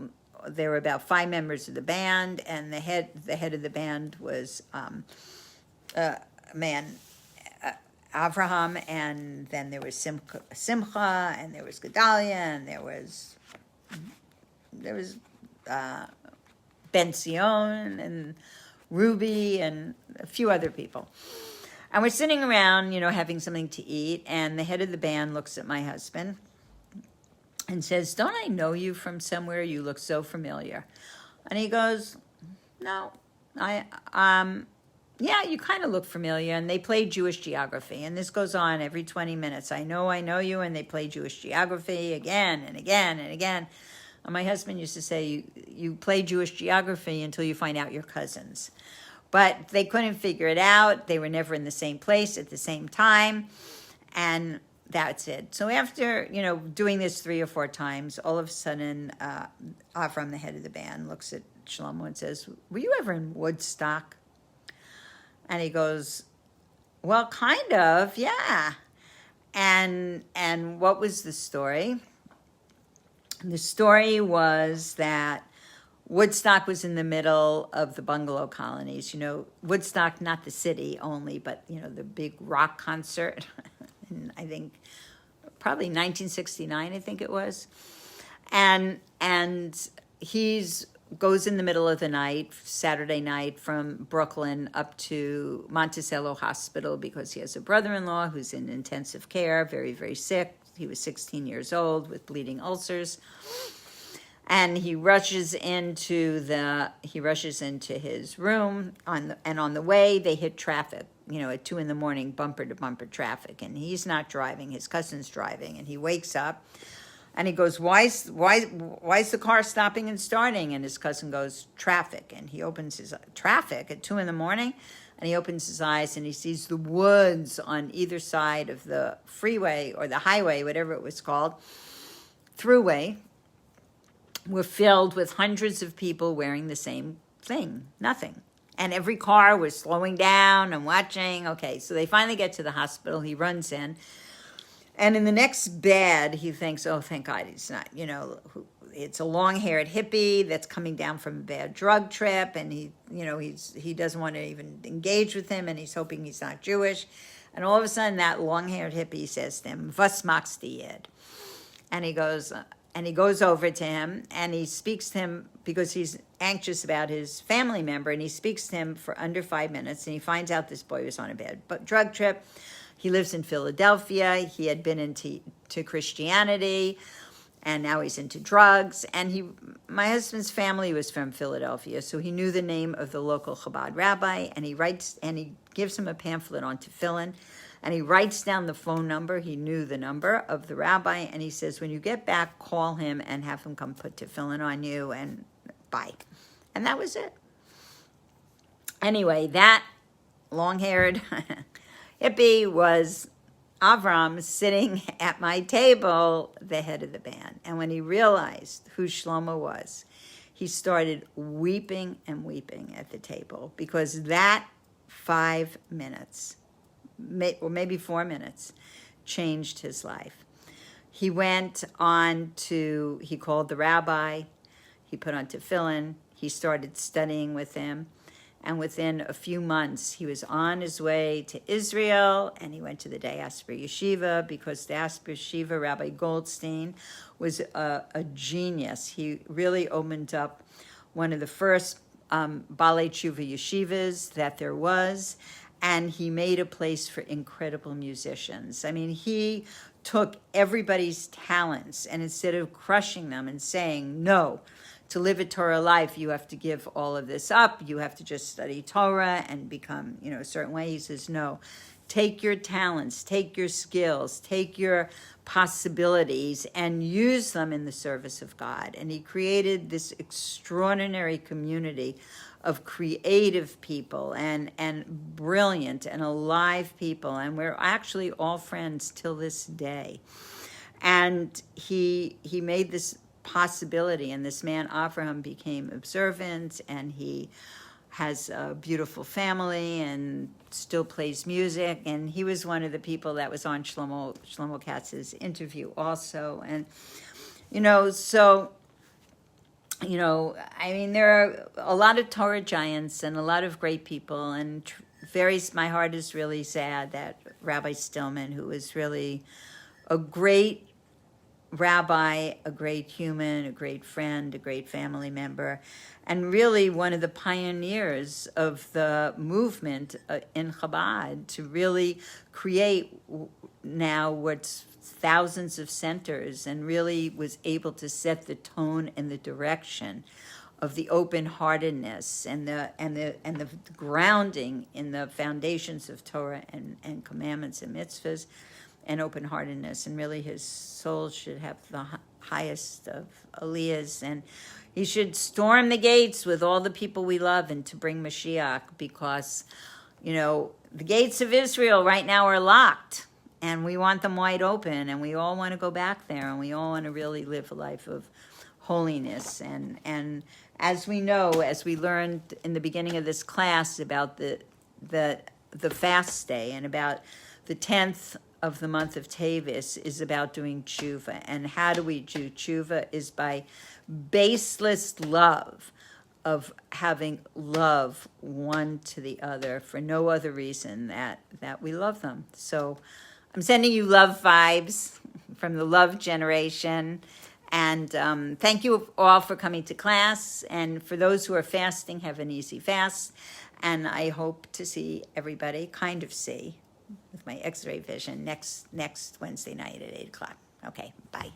There were about 5 members of the band, and the head of the band was Avraham, and then there was Simcha, and there was Gedalia, and there was Ben Sion and Ruby and a few other people. And we're sitting around, having something to eat, and the head of the band looks at my husband and says, "Don't I know you from somewhere? You look so familiar." And he goes, "No, yeah, you kind of look familiar." And they play Jewish geography, and this goes on every 20 minutes. I know you, and they play Jewish geography again and again and again. And my husband used to say, you play Jewish geography until you find out you're cousins. But they couldn't figure it out. They were never in the same place at the same time. And that's it. So after, doing this 3 or 4 times, all of a sudden, Avram, the head of the band, looks at Shlomo and says, "Were you ever in Woodstock?" And he goes, "Well, kind of, yeah." And what was the story? The story was that Woodstock was in the middle of the bungalow colonies. Woodstock, not the city only, but, the big rock concert. And I think probably 1969, I think it was. And goes in the middle of the night, Saturday night, from Brooklyn up to Monticello Hospital because he has a brother-in-law who's in intensive care, very, very sick. He was 16 years old with bleeding ulcers. And he rushes into his room, on the way they hit traffic, at 2 a.m, bumper to bumper traffic, and he's not driving, his cousin's driving, and he wakes up and he goes, why is the car stopping and starting? And his cousin goes, "Traffic." And he opens his traffic at 2 a.m, and he opens his eyes and he sees the woods on either side of the freeway or the highway, whatever it was called, throughway, were filled with hundreds of people wearing the same thing, nothing. And every car was slowing down and watching. Okay, so they finally get to the hospital. He runs in. And in the next bed, he thinks, oh, thank God he's not, it's a long-haired hippie that's coming down from a bad drug trip. And he doesn't want to even engage with him. And he's hoping he's not Jewish. And all of a sudden, that long-haired hippie says to him, "Was machst du yet?" And he goes over to him, and he speaks to him because he's anxious about his family member, and he speaks to him for under 5 minutes, and he finds out this boy was on a bad drug trip. He lives in Philadelphia. He had been into Christianity, and now he's into drugs. And my husband's family was from Philadelphia, so he knew the name of the local Chabad rabbi, and he gives him a pamphlet on tefillin, And he writes down the phone number. He knew the number of the rabbi. And he says, when you get back, call him and have him come put tefillin on you and bye. And that was it. Anyway, that long-haired hippie was Avram sitting at my table, the head of the band. And when he realized who Shlomo was, he started weeping and weeping at the table, because that 5 minutes, or maybe 4 minutes, changed his life. He went on to, he called the rabbi, he put on tefillin, he started studying with him. And within a few months, he was on his way to Israel, and he went to the Diaspora Yeshiva, because Diaspora Yeshiva, Rabbi Goldstein, was a genius. He really opened up one of the first Balei Tshuva yeshivas that there was, and he made a place for incredible musicians. I mean, he took everybody's talents, and instead of crushing them and saying, no, to live a Torah life, you have to give all of this up. You have to just study Torah and become, a certain way. He says, no, take your talents, take your skills, take your possibilities and use them in the service of God. And he created this extraordinary community of creative people and brilliant and alive people. And we're actually all friends till this day. And he made this possibility, and this man Avraham became observant, and he has a beautiful family and still plays music, and he was one of the people that was on Shlomo Katz's interview also. And I mean, there are a lot of Torah giants and a lot of great people, and my heart is really sad that Rabbi Stillman, who was really a great rabbi, a great human, a great friend, a great family member, and really one of the pioneers of the movement in Chabad to really create now what's thousands of centers, and really was able to set the tone and the direction of the open-heartedness and the grounding in the foundations of Torah and commandments and mitzvahs, and open-heartedness, and really his soul should have the highest of aliyahs, and he should storm the gates with all the people we love and to bring Mashiach, because, the gates of Israel right now are locked, and we want them wide open, and we all want to go back there, and we all want to really live a life of holiness. And as we know, as we learned in the beginning of this class about the fast day, and about the 10th of the month of Tevis is about doing tshuva. And how do we do tshuva? Is by baseless love, of having love one to the other for no other reason that we love them. So I'm sending you love vibes from the love generation. And thank you all for coming to class. And for those who are fasting, have an easy fast. And I hope to see everybody, with my X-ray vision next Wednesday night at 8 o'clock. Okay, bye.